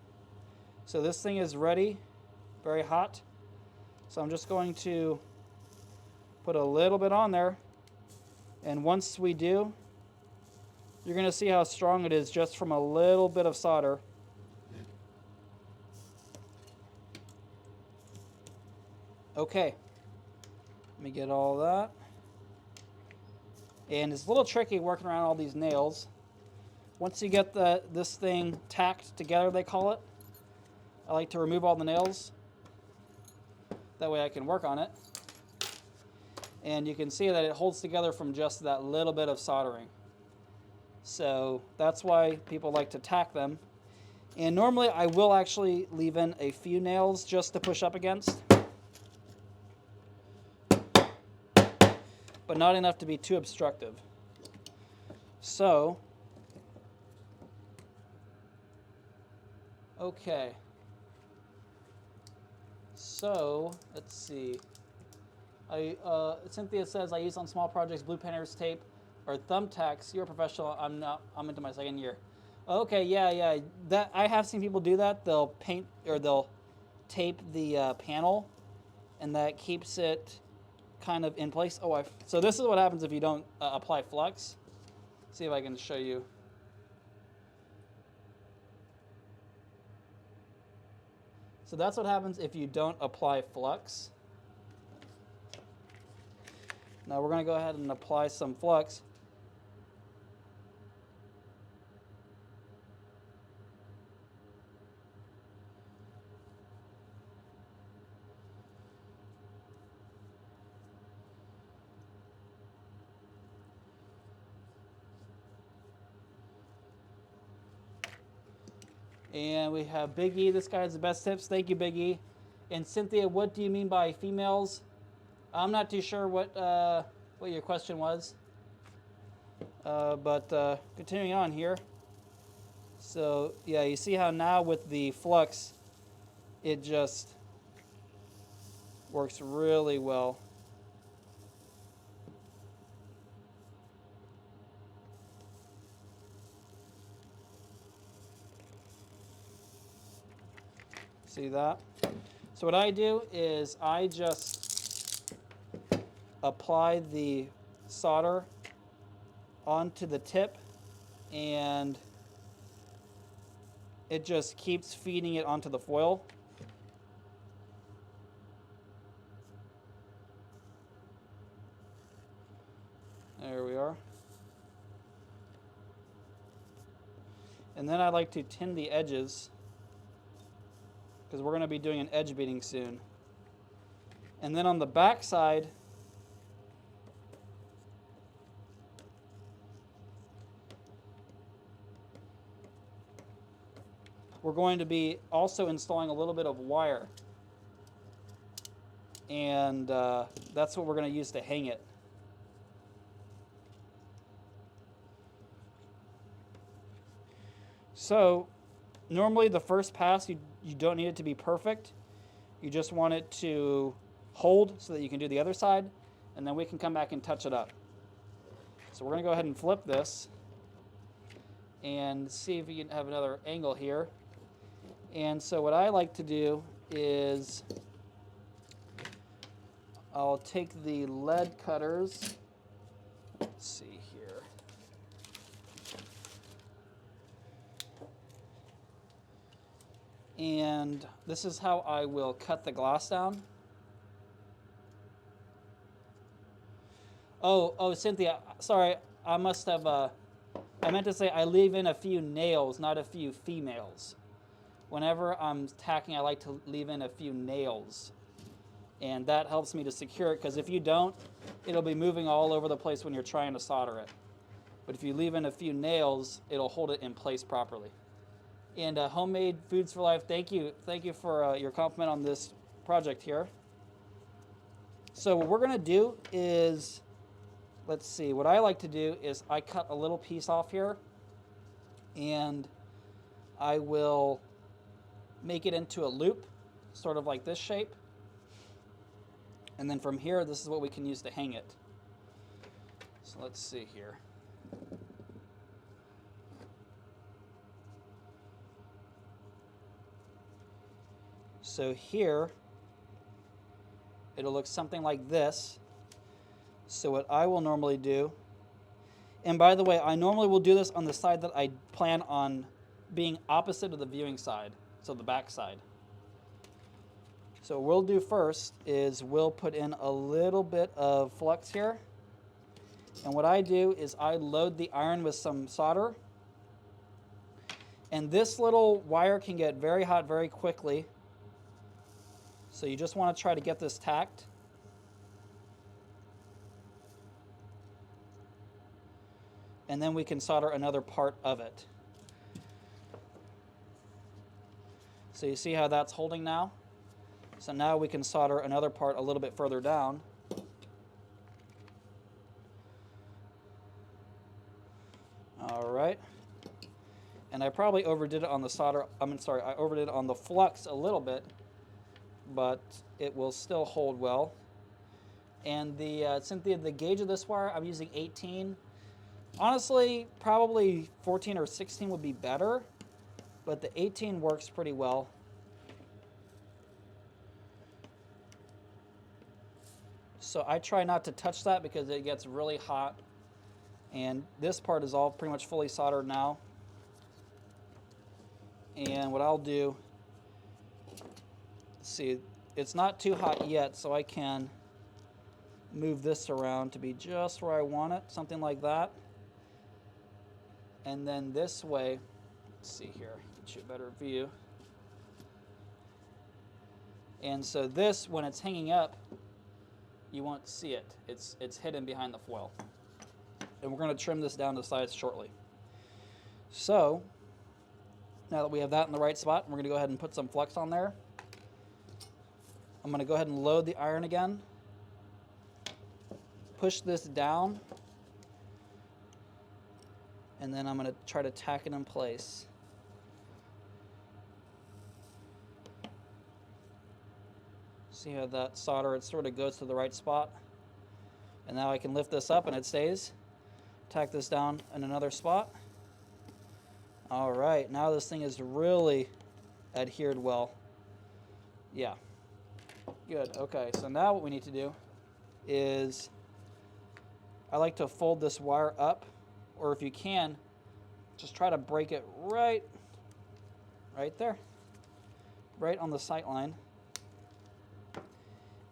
so this thing is ready, very hot. So I'm just going to put a little bit on there. And once we do, you're going to see how strong it is just from a little bit of solder. Okay, let me get all that. And it's a little tricky working around all these nails. Once you get this thing tacked together, they call it, I like to remove all the nails. That way I can work on it. And you can see that it holds together from just that little bit of soldering. So that's why people like to tack them. And normally I will actually leave in a few nails just to push up against, but not enough to be too obstructive. So, okay. So, let's see. Cynthia says, I use on small projects blue painter's tape or thumbtacks. You're a professional. I'm not. I'm into my second year. Okay, yeah. That I have seen people do that. They'll paint or they'll tape the panel, and that keeps it kind of in place. So this is what happens if you don't apply flux. See if I can show you. So that's what happens if you don't apply flux. Now we're going to go ahead and apply some flux. And we have Big E. This guy has the best tips. Thank you, Big E. And Cynthia, what do you mean by females? I'm not too sure what your question was. But continuing on here. So, yeah, you see how now with the flux, it just works really well. See that? So what I do is I just apply the solder onto the tip, and it just keeps feeding it onto the foil. There we are. And then I like to tin the edges, because we're going to be doing an edge beading soon. And then on the back side, we're going to be also installing a little bit of wire. And that's what we're going to use to hang it. So normally the first pass, you don't need it to be perfect. You just want it to hold so that you can do the other side, and then we can come back and touch it up. So we're going to go ahead and flip this and see if we can have another angle here. And so what I like to do is I'll take the lead cutters. Let's see here. And this is how I will cut the glass down. Oh, Cynthia, sorry, I must have, I meant to say I leave in a few nails, not a few females. Whenever I'm tacking, I like to leave in a few nails. And that helps me to secure it, because if you don't, it'll be moving all over the place when you're trying to solder it. But if you leave in a few nails, it'll hold it in place properly. And Homemade Foods for Life, thank you for your compliment on this project here. So what we're going to do is, let's see, what I like to do is I cut a little piece off here, and I will make it into a loop, sort of like this shape. And then from here, this is what we can use to hang it. So let's see here. So here, it'll look something like this. So what I will normally do, and by the way, I normally will do this on the side that I plan on being opposite of the viewing side, so the back side. So what we'll do first is we'll put in a little bit of flux here. And what I do is I load the iron with some solder. And this little wire can get very hot very quickly. So you just want to try to get this tacked. And then we can solder another part of it. So you see how that's holding now? So now we can solder another part a little bit further down. All right. And I probably overdid it on the solder. I overdid it on the flux a little bit, but it will still hold well. And the Cynthia, the gauge of this wire, I'm using 18. Honestly, probably 14 or 16 would be better, but the 18 works pretty well. So I try not to touch that because it gets really hot. And this part is all pretty much fully soldered now. And what I'll do, see, it's not too hot yet, so I can move this around to be just where I want it, something like that. And then this way, let's see here, get you a better view. And so this, when it's hanging up, you won't see it. It's hidden behind the foil. And we're going to trim this down to size shortly. So, now that we have that in the right spot, we're going to go ahead and put some flux on there. I'm going to go ahead and load the iron again. Push this down. And then I'm going to try to tack it in place. See how that solder, it sort of goes to the right spot. And now I can lift this up and it stays. Tack this down in another spot. All right, now this thing is really adhered well. Yeah, good. Okay, so now what we need to do is I like to fold this wire up, or if you can, just try to break it right there, right on the sight line.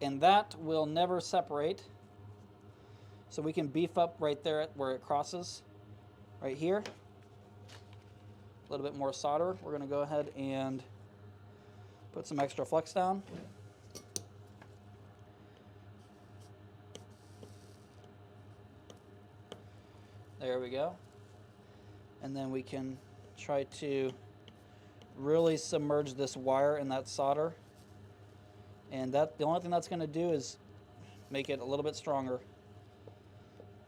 And that will never separate. So we can beef up right there where it crosses, right here. A little bit more solder. We're going to go ahead and put some extra flux down. There we go. And then we can try to really submerge this wire in that solder. And that the only thing that's going to do is make it a little bit stronger.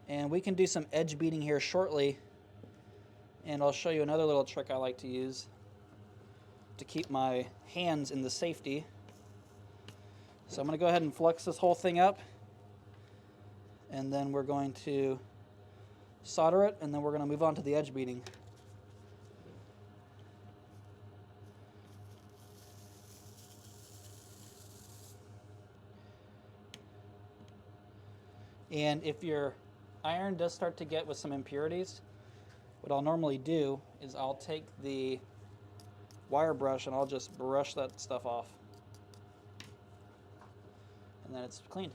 And we can do some edge beading here shortly. And I'll show you another little trick I like to use to keep my hands in the safety. So I'm going to go ahead and flux this whole thing up. And then we're going to solder it, and then we're going to move on to the edge beading. And if your iron does start to get with some impurities, what I'll normally do is I'll take the wire brush and I'll just brush that stuff off. And then it's clean.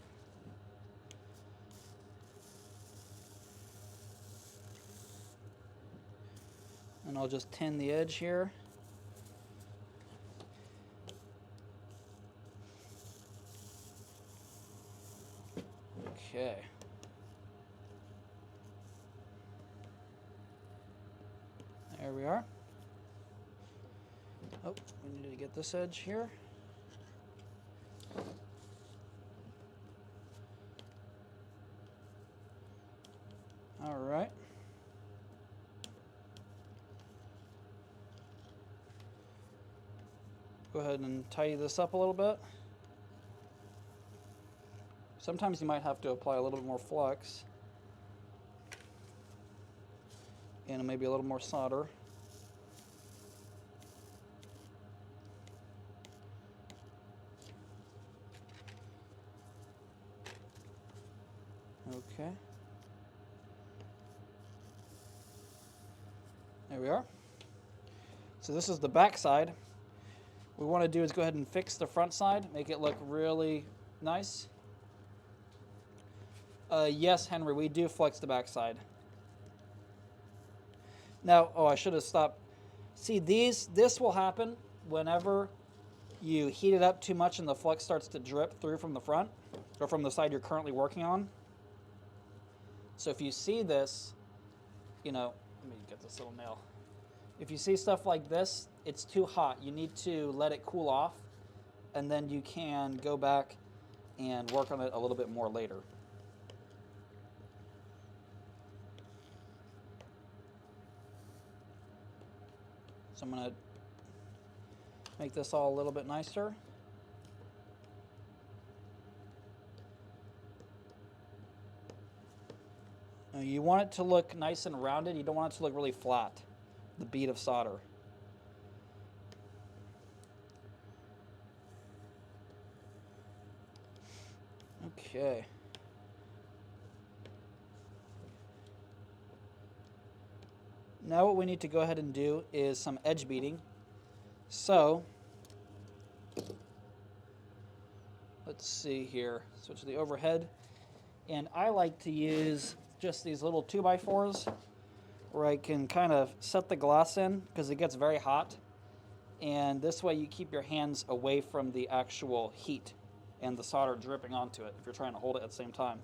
And I'll just tin the edge here. Okay. There we are. Oh, we need to get this edge here. All right. Go ahead and tidy this up a little bit. Sometimes you might have to apply a little bit more flux. and maybe a little more solder. Okay. There we are. So this is the back side. What we want to do is go ahead and fix the front side, make it look really nice. Yes, Henry, we do flex the back side. Now, oh, I should have stopped. See, this will happen whenever you heat it up too much and the flux starts to drip through from the front or from the side you're currently working on. So if you see this, let me get this little nail. If you see stuff like this, it's too hot. You need to let it cool off, and then you can go back and work on it a little bit more later. So I'm going to make this all a little bit nicer. Now you want it to look nice and rounded. You don't want it to look really flat, the bead of solder. Okay. Now what we need to go ahead and do is some edge beading. So, let's see here. Switch to the overhead. And I like to use just these little 2x4s where I can kind of set the glass in because it gets very hot. And this way you keep your hands away from the actual heat and the solder dripping onto it if you're trying to hold it at the same time.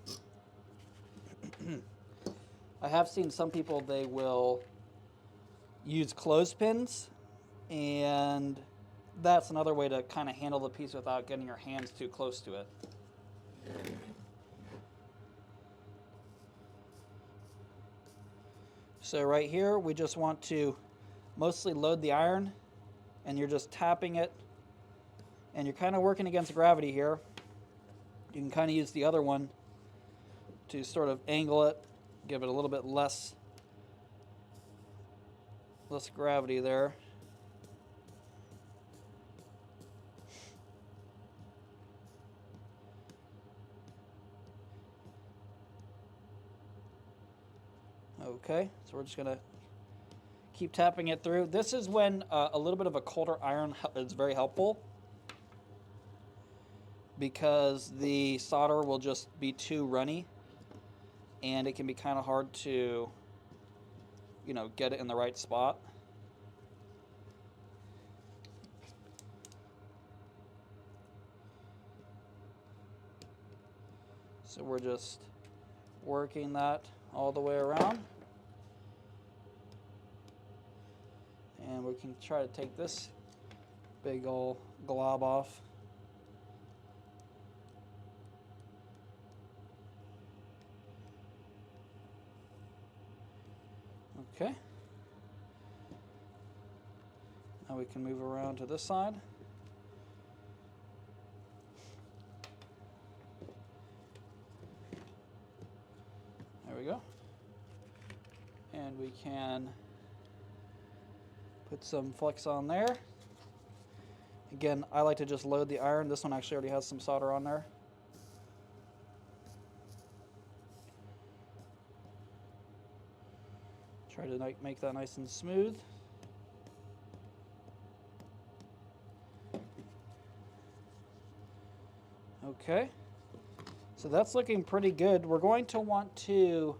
I have seen some people, they will use clothespins, and that's another way to kind of handle the piece without getting your hands too close to it. So right here, we just want to mostly load the iron, and you're just tapping it, and you're kind of working against gravity here. You can kind of use the other one to sort of angle it, give it a little bit less gravity there. Okay, so we're just going to keep tapping it through. This is when a little bit of a colder iron is very helpful, because the solder will just be too runny and it can be kind of hard to, get it in the right spot. So we're just working that all the way around. And we can try to take this big old glob off. Okay. Now we can move around to this side. There we go. And we can put some flex on there. Again, I like to just load the iron. This one actually already has some solder on there. Try to make that nice and smooth. Okay, so that's looking pretty good. We're going to want to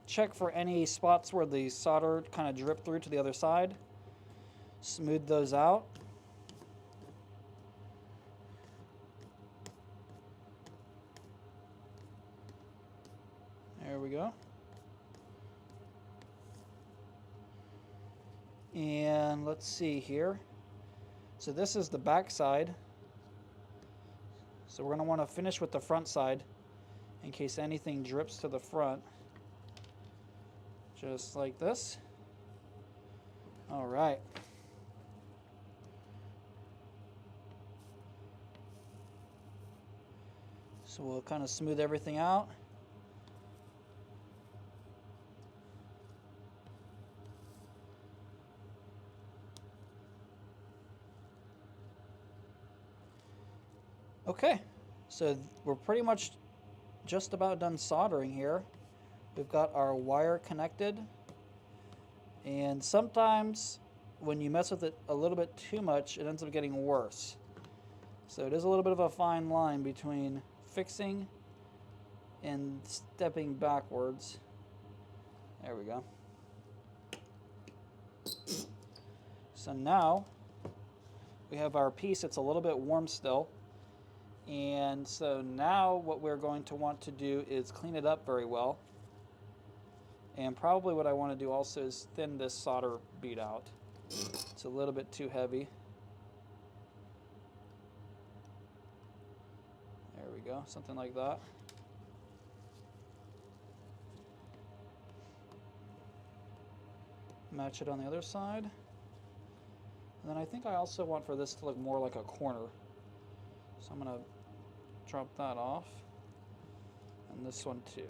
check for any spots where the solder kind of dripped through to the other side. Smooth those out. There we go. And let's see here. So this is the back side. So we're going to want to finish with the front side in case anything drips to the front. Just like this. All right. So we'll kind of smooth everything out. Okay, so we're pretty much just about done soldering here. We've got our wire connected, and sometimes when you mess with it a little bit too much, it ends up getting worse. So it is a little bit of a fine line between fixing and stepping backwards. There we go. So now we have our piece. It's a little bit warm still. And so now what we're going to want to do is clean it up very well. And probably what I want to do also is thin this solder bead out. It's a little bit too heavy. There we go, something like that. Match it on the other side. And then I think I also want for this to look more like a corner. So I'm going to drop that off. And this one too.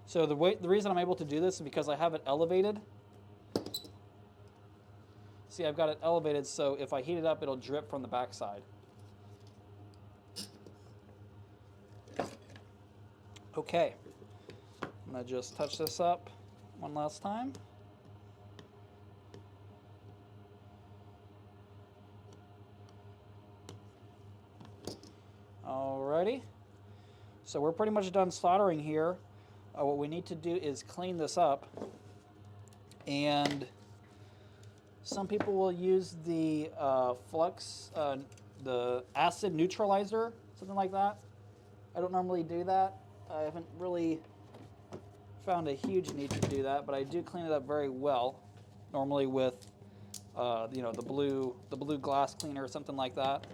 So the reason I'm able to do this is because I have it elevated. See, I've got it elevated, so if I heat it up, it'll drip from the backside. Okay, I'm going to just touch this up one last time. Alrighty, so we're pretty much done soldering here. What we need to do is clean this up, and some people will use the flux, the acid neutralizer, something like that. I don't normally do that. I haven't really found a huge need to do that, but I do clean it up very well, normally with you know, the blue glass cleaner or something like that.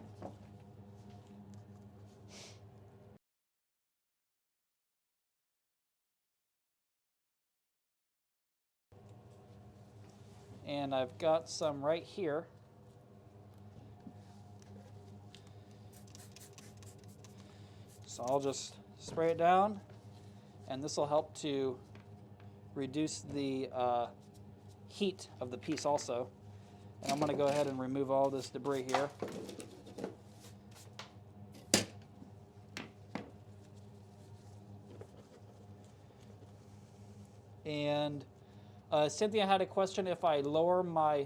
And I've got some right here. So I'll just spray it down, and this will help to reduce the heat of the piece also. And I'm going to go ahead and remove all this debris here. And Cynthia had a question if I lower my...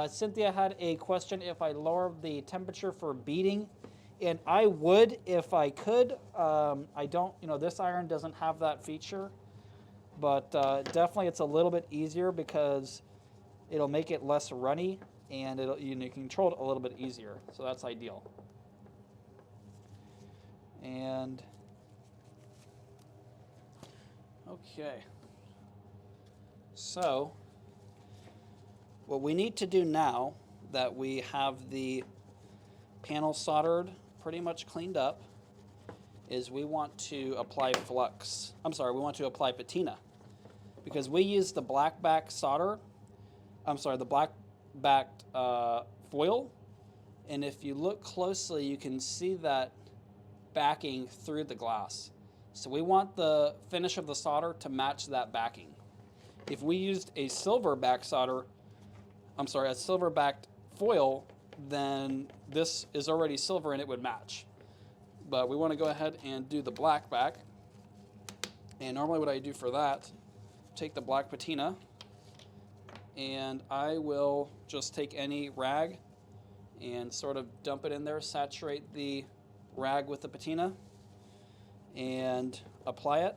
Cynthia had a question if I lower the temperature for beading. And I would if I could. I don't, you know, this iron doesn't have that feature. But definitely it's a little bit easier because it'll make it less runny, and you can control it a little bit easier. So that's ideal. And okay. So what we need to do now that we have the panel soldered pretty much cleaned up is we want to apply flux. I'm sorry, we want to apply patina. Because we use the black back solder, the black backed foil, and if you look closely, you can see that backing through the glass. So we want the finish of the solder to match that backing. If we used a silver back solder, a silver backed foil, then this is already silver and it would match. But we want to go ahead and do the black back. And normally what I do for that, take the black patina, and I will just take any rag and sort of dump it in there, saturate the rag with the patina, and apply it.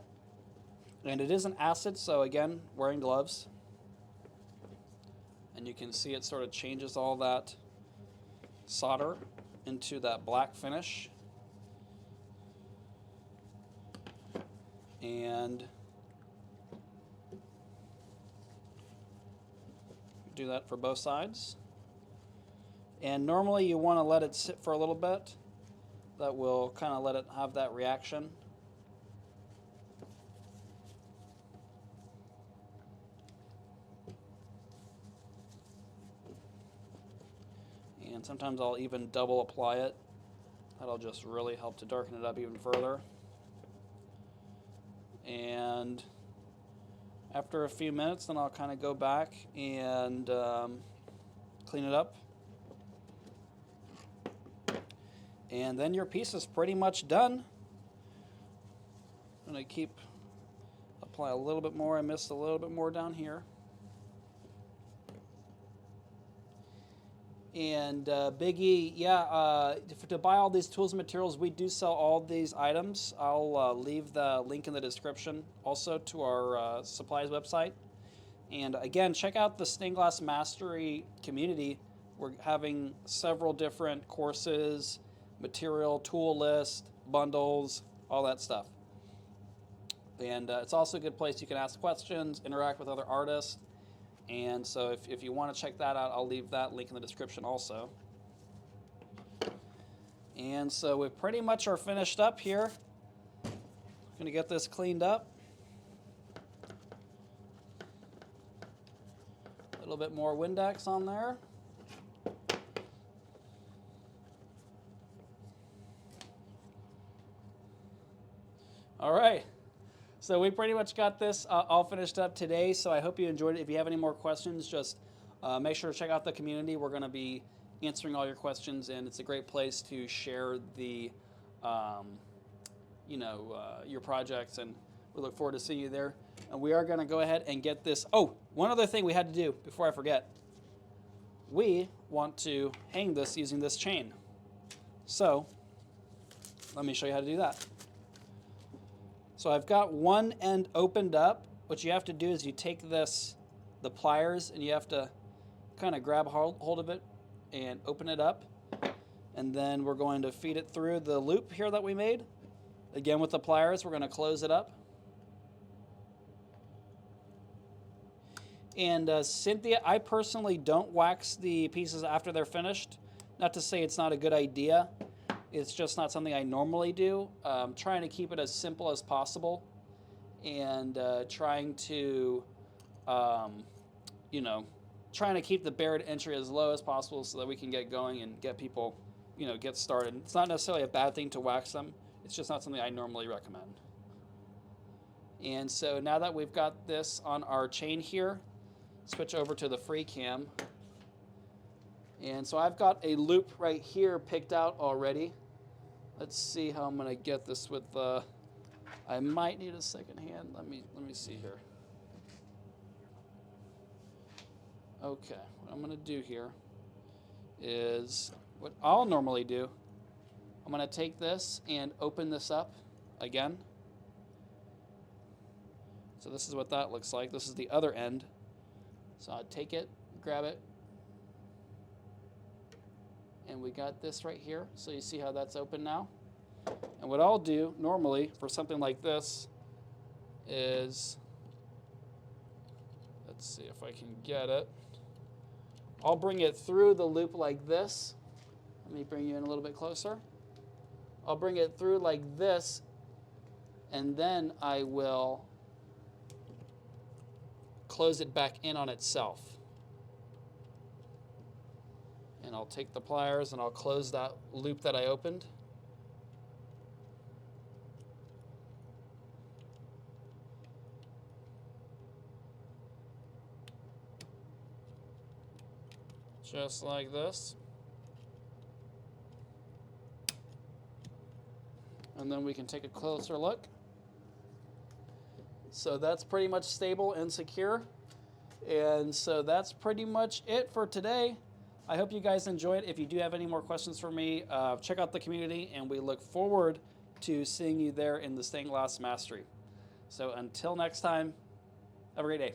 And it is an acid, so again, wearing gloves. And you can see it sort of changes all that solder into that black finish. And do that for both sides. And normally you want to let it sit for a little bit. That will kind of let it have that reaction. And sometimes I'll even double apply it. That'll just really help to darken it up even further. And after a few minutes, then I'll kind of go back and clean it up. And then your piece is pretty much done. I'm going to apply a little bit more. I missed a little bit more down here. And Big E, yeah, to buy all these tools and materials, we do sell all these items. I'll leave the link in the description also to our supplies website. And again, check out the Stained Glass Mastery community. We're having several different courses, material, tool list, bundles, all that stuff. And it's also a good place you can ask questions, interact with other artists. And so if you want to check that out, I'll leave that link in the description also. And so we pretty much are finished up here. Going to get this cleaned up. A little bit more Windex on there. All right. So we pretty much got this all finished up today, so I hope you enjoyed it. If you have any more questions, just make sure to check out the community. We're going to be answering all your questions, and it's a great place to share the, your projects, and we look forward to seeing you there. And we are going to go ahead and get this. Oh, one other thing we had to do before I forget. We want to hang this using this chain. So let me show you how to do that. So I've got one end opened up. What you have to do is you take the pliers, and you have to kind of grab hold of it and open it up. And then we're going to feed it through the loop here that we made. Again, with the pliers, we're going to close it up. And Cynthia, I personally don't wax the pieces after they're finished. Not to say it's not a good idea. It's just not something I normally do. Trying to keep it as simple as possible, and trying to, trying to keep the barrier to entry as low as possible so that we can get going and get people, get started. It's not necessarily a bad thing to wax them. It's just not something I normally recommend. And so now that we've got this on our chain here, switch over to the free cam. And so I've got a loop right here picked out already. Let's see how I'm going to get this with I might need a second hand. Let me see here. Okay, what I'm going to do here is what I'll normally do. I'm going to take this and open this up again. So this is what that looks like. This is the other end. So I'll take it, grab it, and we got this right here. So you see how that's open now? And what I'll do normally for something like this is, let's see if I can get it. I'll bring it through the loop like this. Let me bring you in a little bit closer. I'll bring it through like this, and then I will close it back in on itself. And I'll take the pliers and I'll close that loop that I opened. Just like this. And then we can take a closer look. So that's pretty much stable and secure. And so that's pretty much it for today. I hope you guys enjoyed. If you do have any more questions for me, check out the community, and we look forward to seeing you there in the Stained Glass Mastery. So until next time, have a great day.